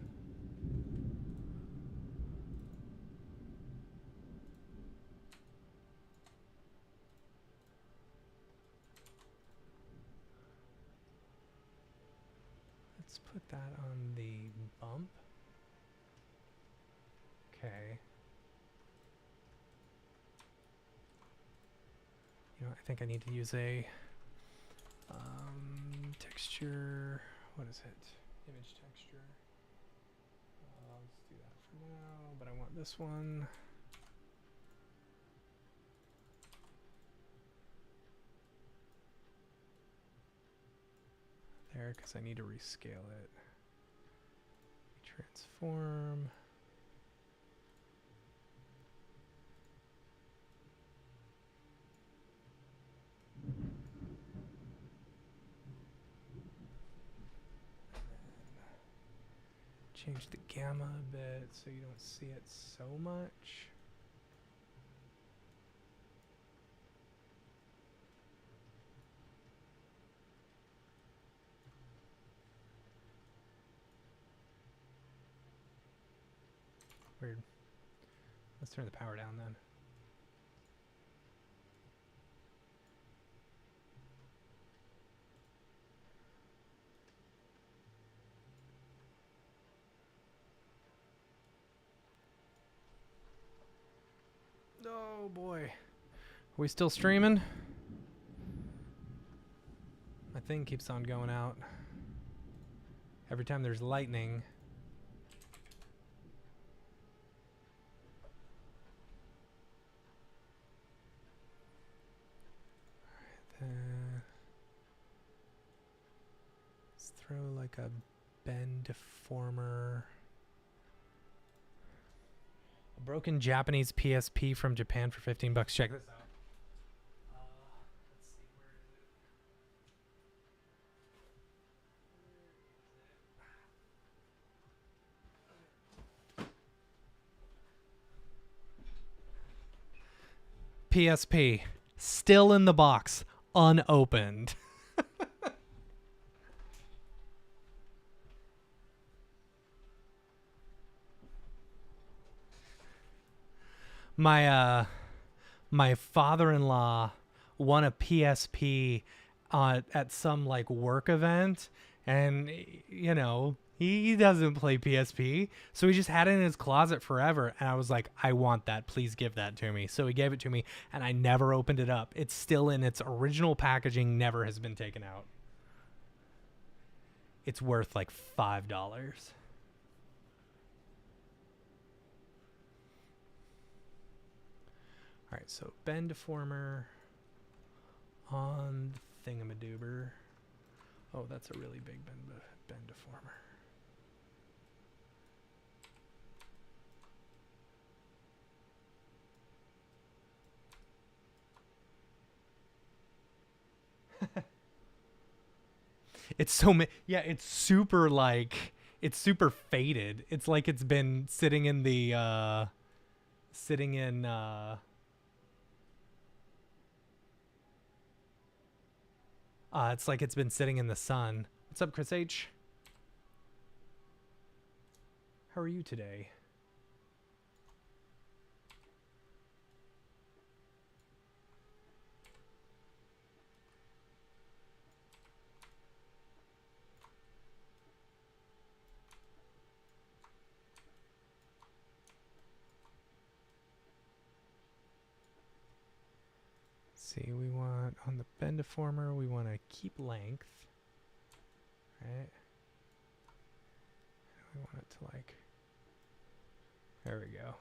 Let's put that on the bump. Okay. You know, I think I need to use a texture. What is it? Image texture. Let's do that for now, but I want this one. There, because I need to rescale it. Transform. Change the gamma a bit so you don't see it so much. Weird. Let's turn the power down then. Oh boy. Are we still streaming? My thing keeps on going out. Every time there's lightning. Let's throw like a bend deformer. A broken Japanese PSP from Japan for $15. Check this out. Let's see, where is it? PSP. Still in the box. Unopened. My father-in-law won a PSP at some like work event, and you know he doesn't play PSP, so he just had it in his closet forever. And I was like, I want that, please give that to me. So he gave it to me, and I never opened it up. It's still in its original packaging, never has been taken out. It's worth like $5. All right, so bend deformer on the thingamadoober. Oh, that's a really big bend deformer. It's so yeah, it's super like it's super faded. It's like it's been sitting in the it's like it's been sitting in the sun. What's up, Chris H? How are you today? See, we want on the bend deformer, we want to keep length, right? We want it to like, there we go.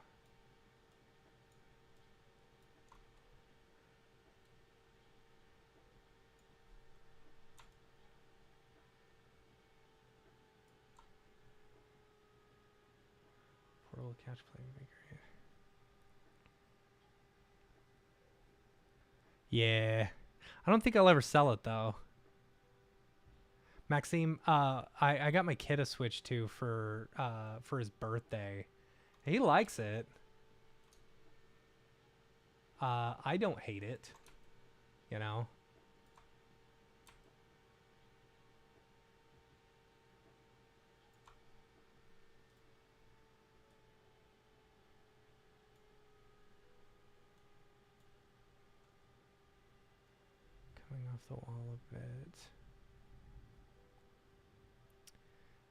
Portal catch play would be great. Yeah. I don't think I'll ever sell it though. Maxime, I got my kid a Switch too for his birthday. He likes it. I don't hate it. You know? Coming off the wall a bit.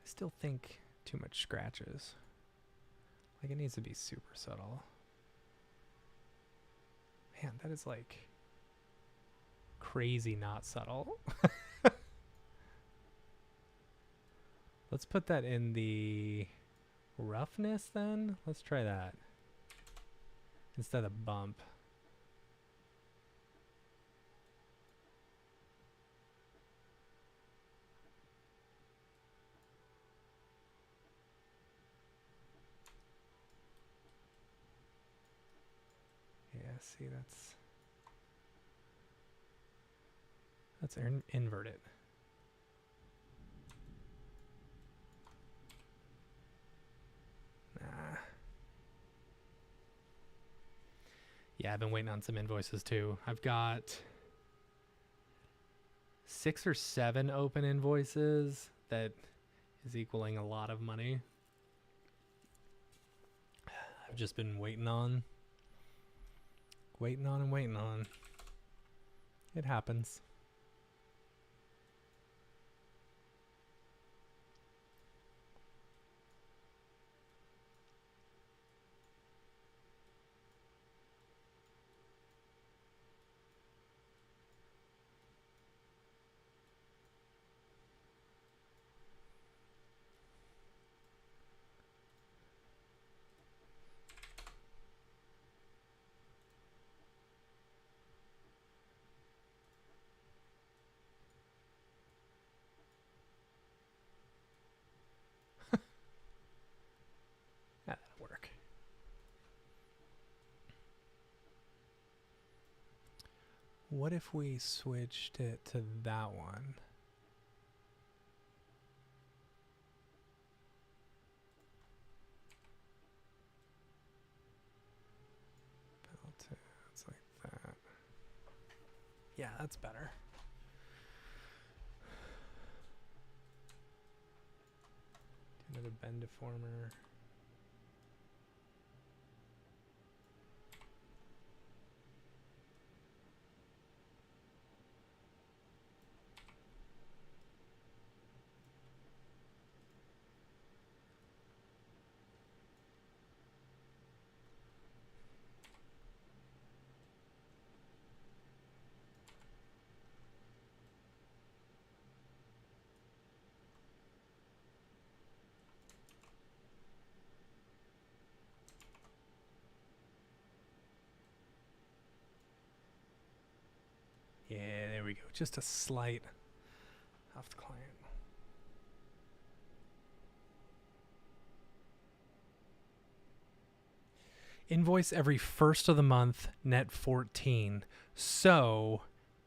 I still think too much scratches. Like it needs to be super subtle. Man, that is like crazy not subtle. Let's put that in the roughness then. Let's try that instead of bump. Yeah, see, that's inverted. Nah. Yeah, I've been waiting on some invoices too. I've got 6 or 7 open invoices that is equaling a lot of money. I've just been waiting on. Waiting on and waiting on. It happens. That'll work. What if we switched it to that one? It's like that. Yeah, that's better. Another bend deformer. Yeah, there we go. Just a slight off the client. Invoice every first of the month, net 14. So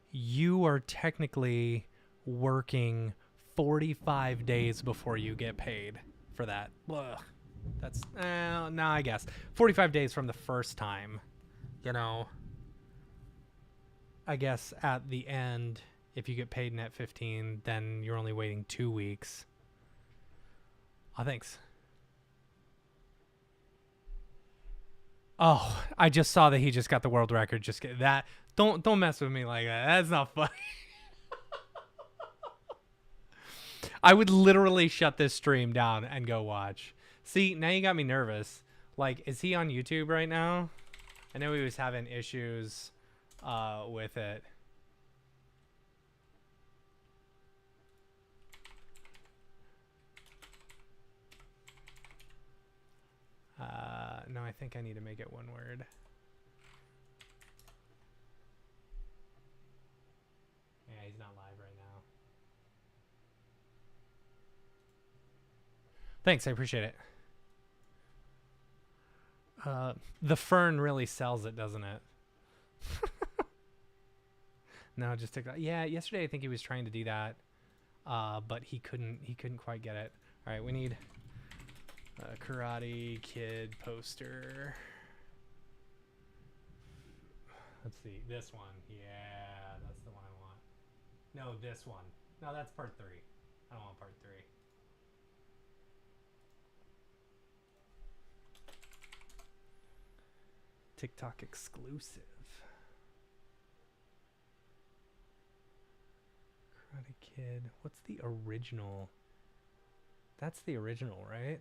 you are technically working 45 days before you get paid for that. Ugh. That's, no, I guess. 45 days from the first time, you know. I guess at the end, if you get paid net 15, then you're only waiting 2 weeks. Oh, thanks. Oh, I just saw that he just got the world record. Just get that. Don't mess with me like that. That's not funny. I would literally shut this stream down and go watch. See, now you got me nervous. Like, is he on YouTube right now? I know he was having issues with it. No, I think I need to make it one word. Yeah, he's not live right now. Thanks, I appreciate it. The fern really sells it, doesn't it? No, just take that. Yeah, yesterday I think he was trying to do that, but he couldn't quite get it. All right, we need a Karate Kid poster. Let's see, this one. Yeah, that's the one I want. No, this one. No, that's part 3. I don't want part 3. TikTok exclusive. Karate Kid. What's the original? That's the original, right?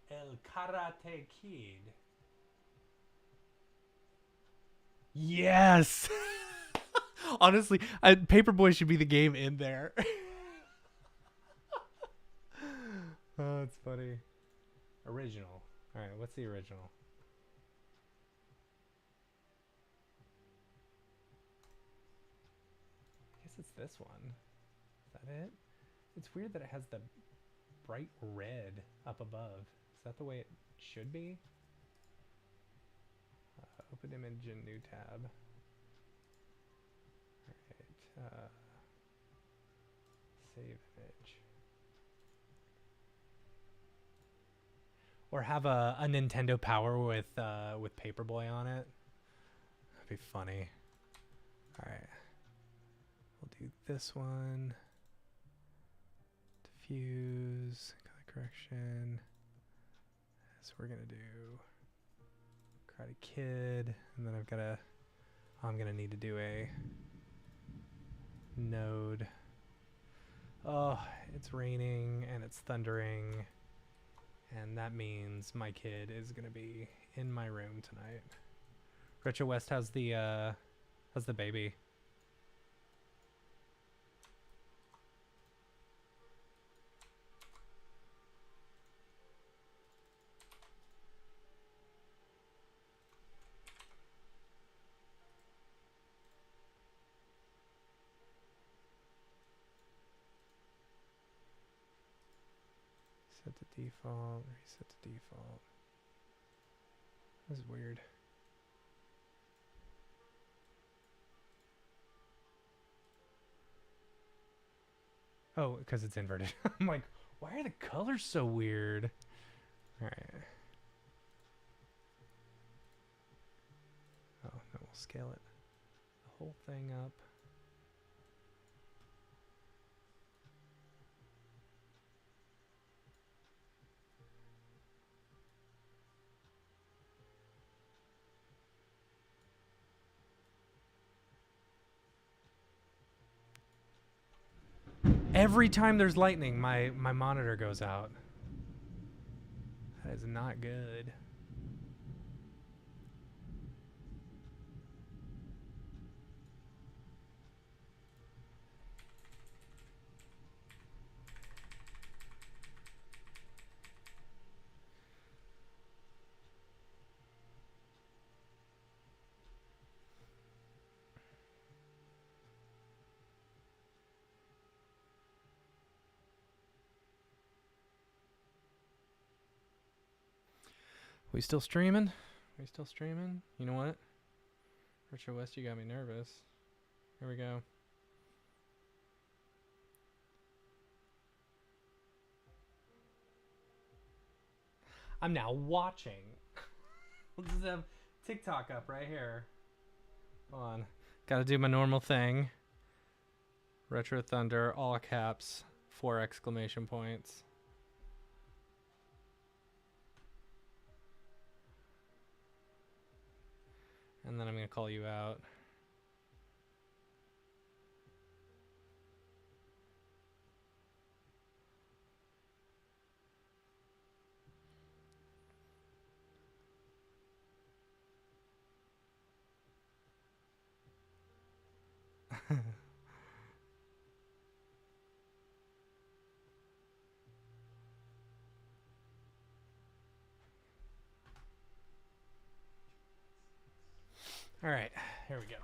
El Karate Kid. Yes. Honestly, Paperboy should be the game in there. Oh, it's funny. Original. All right, what's the original? I guess it's this one. Is that it? It's weird that it has the bright red up above. Is that the way it should be? Open image in new tab. Alright. Save image. Or have a Nintendo Power with Paperboy on it. That'd be funny. Alright. We'll do this one. Diffuse. Color correction. So we're gonna do Karate Kid, and then I'm gonna need to do a node. Oh, it's raining and it's thundering, and that means my kid is gonna be in my room tonight. Retro West, how's the baby? Set to default, reset to default. This is weird. Oh, because it's inverted. I'm like, why are the colors so weird? All right. Oh, no, we'll scale it. The whole thing up. Every time there's lightning, my monitor goes out. That is not good. We still streaming? We still streaming? You know what? Retro West, you got me nervous. Here we go. I'm now watching. We'll just have TikTok up right here. Hold on. Gotta do my normal thing. Retro Thunder, all caps, 4 exclamation points. And then I'm going to call you out. All right, here we go.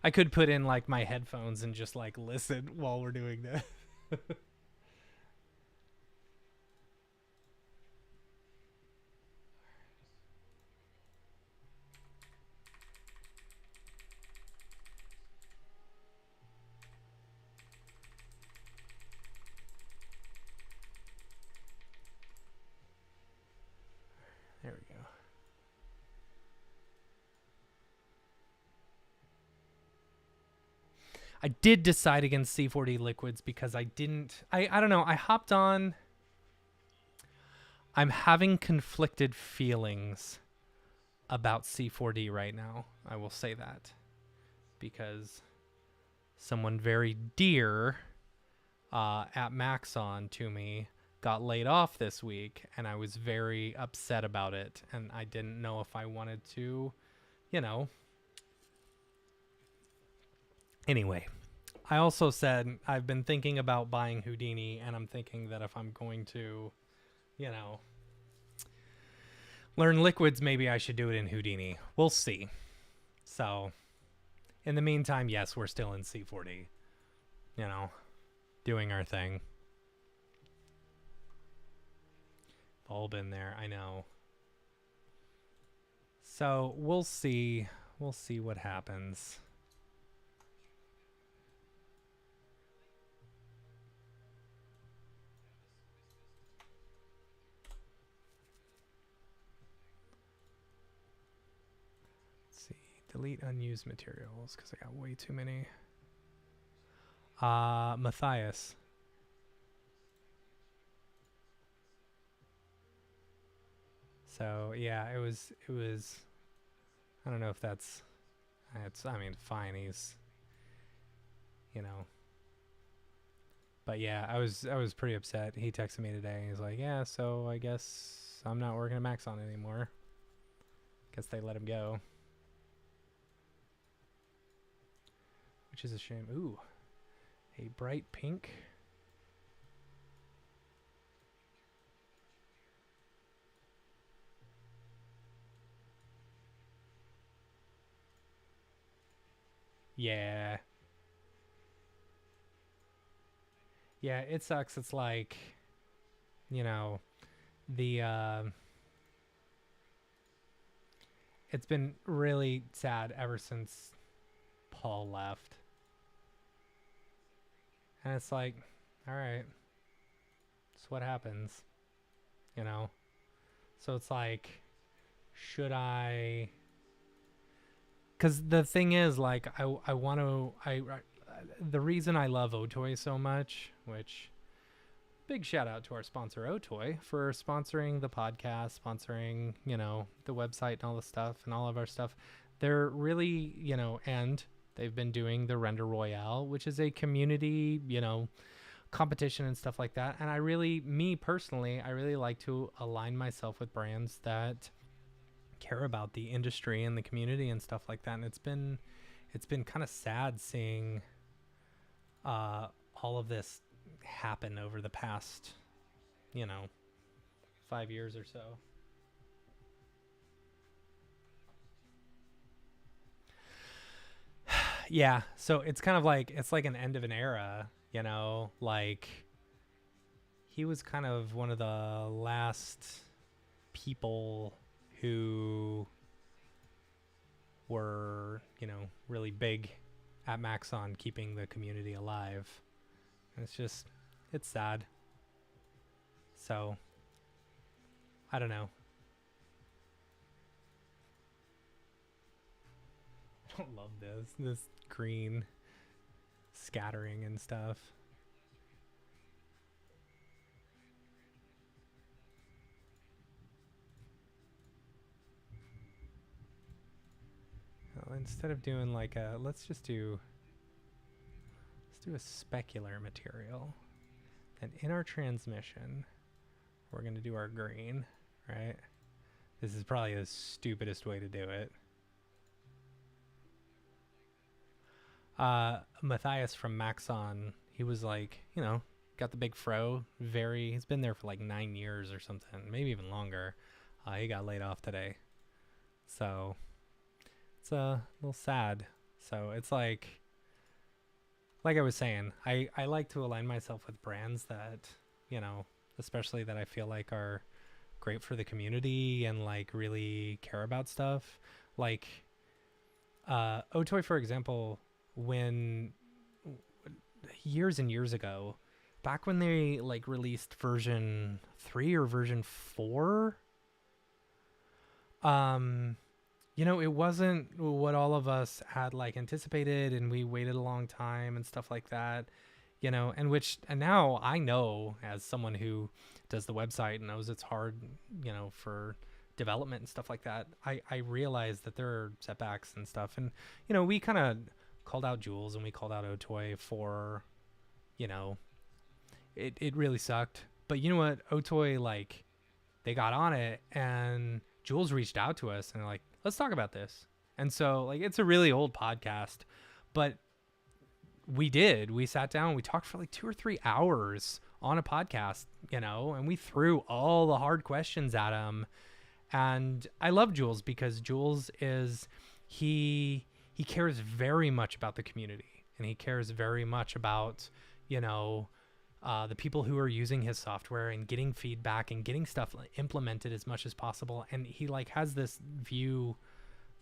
I could put in like my headphones and just like listen while we're doing this. There we go. I did decide against C4D liquids because I don't know, I hopped on. I'm having conflicted feelings about C4D right now. I will say that because someone very dear at Maxon to me got laid off this week, and I was very upset about it, and I didn't know if I wanted to, you know. Anyway, I also said I've been thinking about buying Houdini, and I'm thinking that if I'm going to, you know, learn liquids, maybe I should do it in Houdini. We'll see. So, in the meantime, yes, we're still in C40, you know, doing our thing. Bulb in there, I know. So, we'll see. We'll see what happens. Delete unused materials because I got way too many. Matthias. So yeah, it was I don't know if that's I mean fine, he's, you know. But yeah, I was pretty upset. He texted me today. He's like, "Yeah, so I guess I'm not working at Maxon anymore. Guess they let him go." Which is a shame. Ooh, a bright pink. Yeah. Yeah, it sucks. It's like, you know, the it's been really sad ever since Paul left. And it's like, all right, that's what happens, you know? So it's like, should I? Because the thing is, like, I want to, the reason I love Otoy so much, which, big shout out to our sponsor Otoy for sponsoring the podcast, sponsoring, you know, the website and all the stuff and all of our stuff. They're really, you know, and they've been doing the Render Royale, which is a community, you know, competition and stuff like that. And I really, me personally, I really like to align myself with brands that care about the industry and the community and stuff like that. And it's been kind of sad seeing all of this happen over the past, you know, 5 years or so. Yeah, so it's kind of like, it's like an end of an era, you know, like he was kind of one of the last people who were, you know, really big at Maxon keeping the community alive. And it's just, it's sad. So, I don't know. I don't love this green scattering and stuff. Well, instead of doing like a, let's do a specular material. And in our transmission, we're going to do our green, right? This is probably the stupidest way to do it. Matthias from Maxon, he was like, you know, got the big fro. He's been there for like 9 years or something, maybe even longer. He got laid off today. So it's a little sad. So it's like I was saying, I like to align myself with brands that, you know, especially that I feel like are great for the community and like really care about stuff. Like Otoy, for example, when years and years ago, back when they like released version 3 or version 4, you know, it wasn't what all of us had like anticipated, and we waited a long time and stuff like that, you know, and now I know, as someone who does the website and knows it's hard, you know, for development and stuff like that, I realize that there are setbacks and stuff. And, you know, we kind of called out Jules and we called out Otoy for, you know, it really sucked. But you know what? Otoy, like, they got on it, and Jules reached out to us and they're like, let's talk about this. And so, like, it's a really old podcast, but we sat down, we talked for like 2 or 3 hours on a podcast, you know, and we threw all the hard questions at him. And I love Jules because Jules is, he cares very much about the community, and he cares very much about, you know, the people who are using his software and getting feedback and getting stuff implemented as much as possible. And he like has this view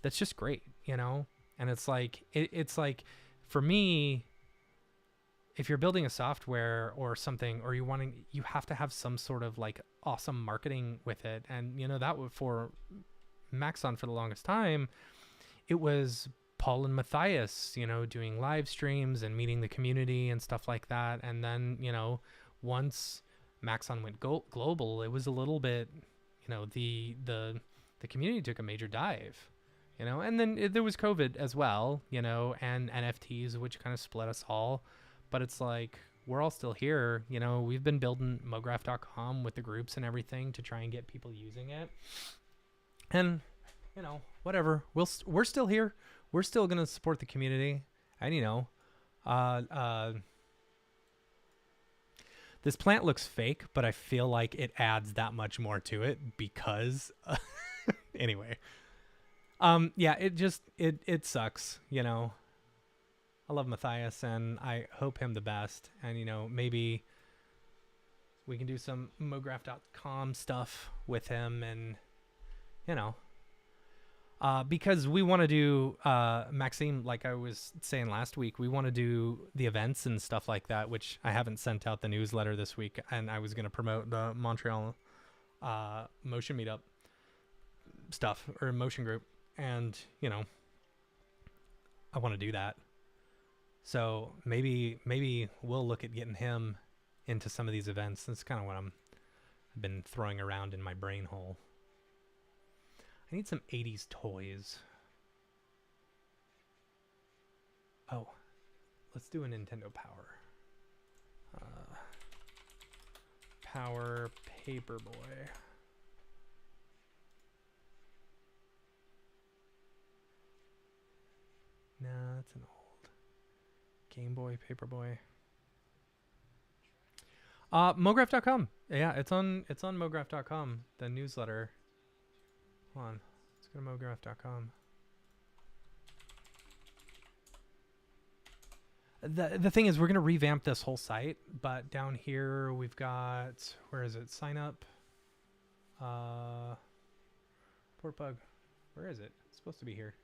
that's just great, you know? And it's like, it's like, for me, if you're building a software or something, or you have to have some sort of like awesome marketing with it. And, you know, that would, for Maxon for the longest time, it was Paul and Matthias, you know, doing live streams and meeting the community and stuff like that. And then, you know, once Maxon went global, it was a little bit, you know, the community took a major dive, you know, and then there was COVID as well, you know, and NFTs, which kind of split us all. But it's like, we're all still here. You know, we've been building Mograph.com with the groups and everything to try and get people using it. And, you know, whatever. We're still here. We're still going to support the community. And, you know, this plant looks fake, but I feel like it adds that much more to it because, anyway. Yeah, it sucks, you know. I love Matthias, and I hope him the best. And, you know, maybe we can do some Mograph.com stuff with him, and, you know, because we want to do, Maxime, like I was saying last week, we want to do the events and stuff like that, which I haven't sent out the newsletter this week, and I was going to promote the Montreal motion meetup stuff, or motion group, and, you know, I want to do that. So maybe we'll look at getting him into some of these events. That's kind of what I've been throwing around in my brain hole. I need some 80s toys. Oh, let's do a Nintendo Power. Power Paperboy. Nah, that's an old Game Boy, Paperboy. Mograph.com. Yeah, it's on Mograph.com, the newsletter. Hold on. Let's go to Mograph.com. The thing is, we're going to revamp this whole site, but down here we've got, where is it? Sign up. Poor bug. Where is it? It's supposed to be here.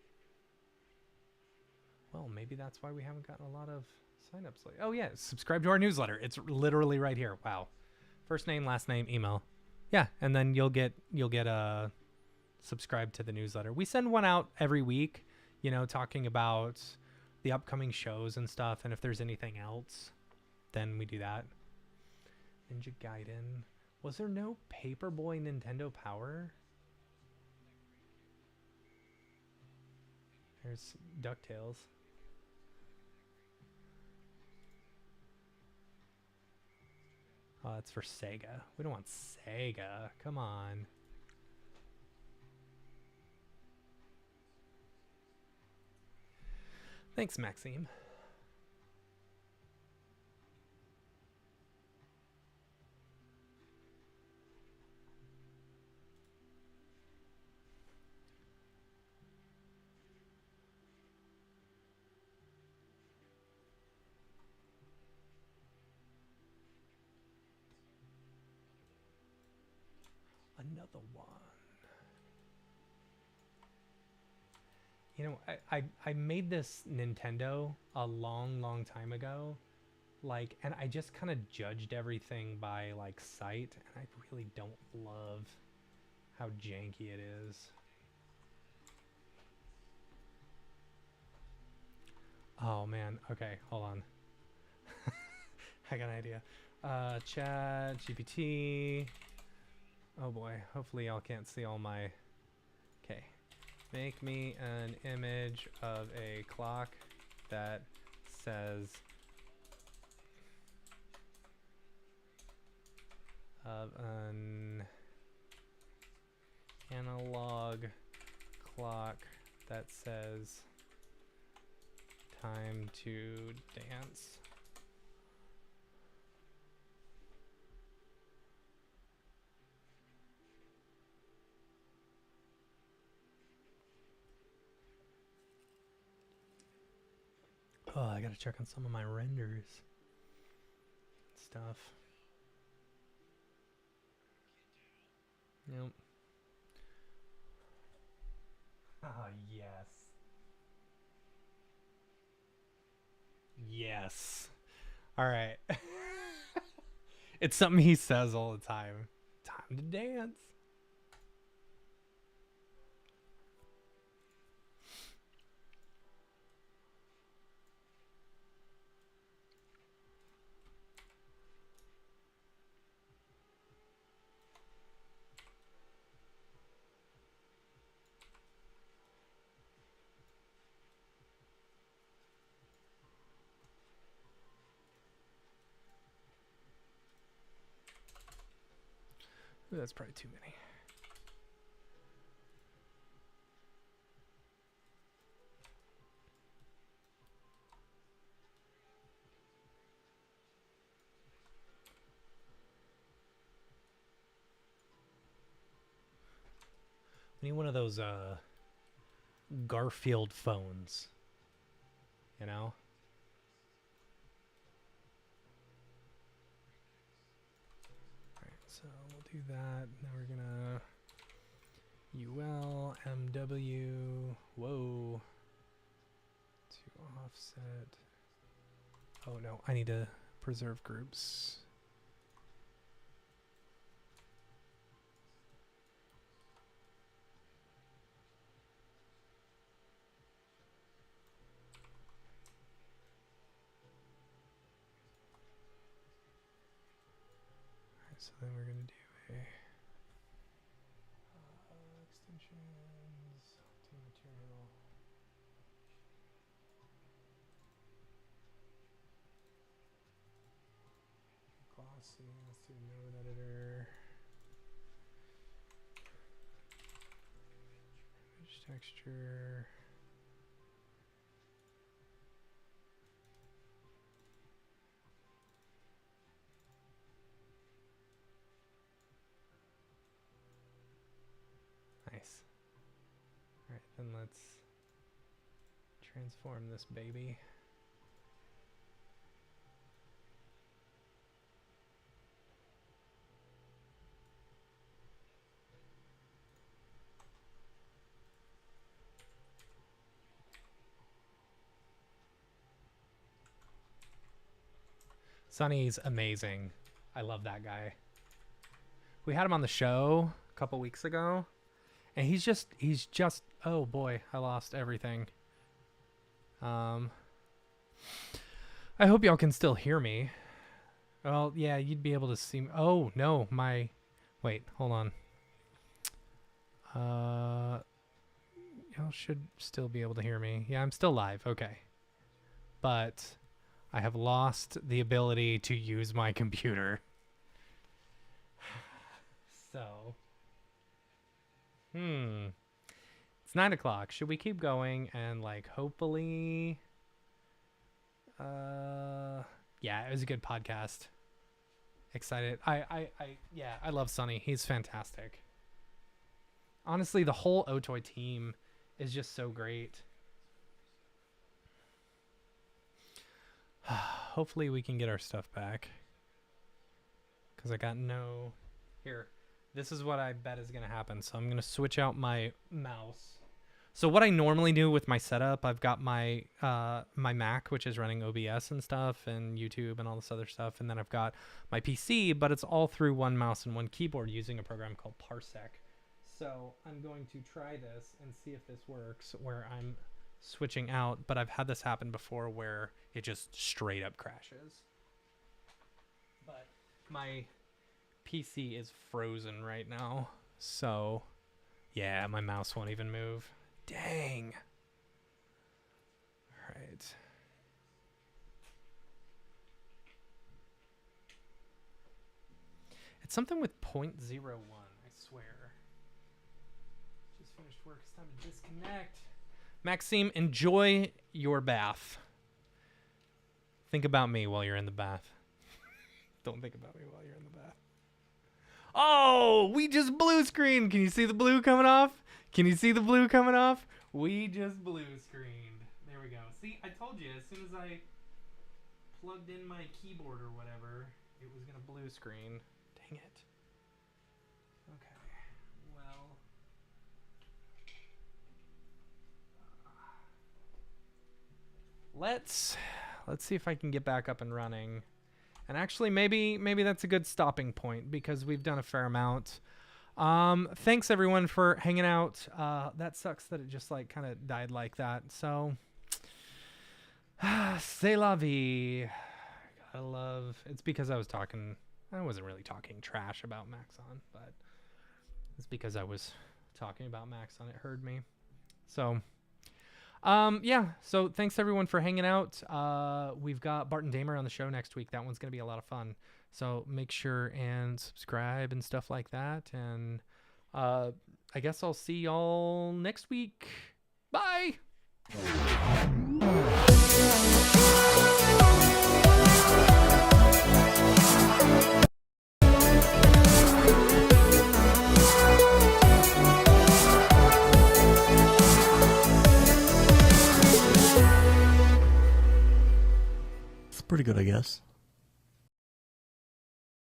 Well, maybe that's why we haven't gotten a lot of signups. Like, oh yeah, subscribe to our newsletter. It's literally right here. Wow, first name, last name, email. Yeah, and then you'll get subscribe to the newsletter. We send one out every week, you know, talking about the upcoming shows and stuff. And if there's anything else, then we do that. Ninja Gaiden. Was there no Paperboy Nintendo Power? There's DuckTales. Oh, that's for Sega. We don't want Sega. Come on. Thanks, Maxime. Another one. You know, I made this Nintendo a long time ago, like, and I just kind of judged everything by like sight, and I really don't love how janky it is. Oh man, okay, hold on. I got an idea. Chat GPT. Oh boy, hopefully y'all can't see all my... Okay. Make me an image of a clock that says of an analog clock that says time to dance. Oh, I gotta check on some of my renders stuff. Yep. Ah, yes. Yes. All right. It's something he says all the time. Time to dance. Ooh, that's probably too many. We need one of those Garfield phones. You know? Alright, so we'll do that. Now we're gonna UL MW. Whoa. To offset. Oh no, I need to preserve groups. So then we're going to do a extensions to material. Glossy, let's do node editor. Image texture. Nice. Alright, then let's transform this baby. Sonny's amazing. I love that guy. We had him on the show a couple weeks ago. And he's just, oh boy, I lost everything. I hope y'all can still hear me. Well, yeah, you'd be able to see me. Oh, no, wait, hold on. Y'all should still be able to hear me. Yeah, I'm still live, okay. But I have lost the ability to use my computer. So... It's 9 o'clock. Should we keep going and like hopefully yeah, it was a good podcast. Excited. Yeah, I love Sonny. He's fantastic. Honestly, the whole Otoy team is just so great. Hopefully we can get our stuff back. Cause I got no here. This is what I bet is going to happen. So I'm going to switch out my mouse. So what I normally do with my setup, I've got my my Mac, which is running OBS and stuff and YouTube and all this other stuff. And then I've got my PC, but it's all through one mouse and one keyboard using a program called Parsec. So I'm going to try this and see if this works where I'm switching out. But I've had this happen before where it just straight up crashes. But my PC is frozen right now, so yeah, my mouse won't even move. Dang. All right. It's something with 0.01, I swear. Just finished work. It's time to disconnect. Maxime, enjoy your bath. Think about me while you're in the bath. Don't think about me while you're in the bath. Oh, we just blue screened. Can you see the blue coming off? Can you see the blue coming off? We just blue screened. There we go. See, I told you, as soon as I plugged in my keyboard or whatever, it was going to blue screen. Dang it. Okay. Well. Let's see if I can get back up and running. And actually, maybe that's a good stopping point because we've done a fair amount. Thanks everyone for hanging out. That sucks that it just like kind of died like that. So, c'est la vie. Gotta love. It's because I wasn't really talking trash about Maxon, but it's because I was talking about Maxon. It heard me. So. Yeah, so thanks everyone for hanging out. We've got Bart and Damer on the show next week. That one's going to be a lot of fun. So make sure and subscribe and stuff like that. And I guess I'll see y'all next week. Bye! Pretty good, I guess.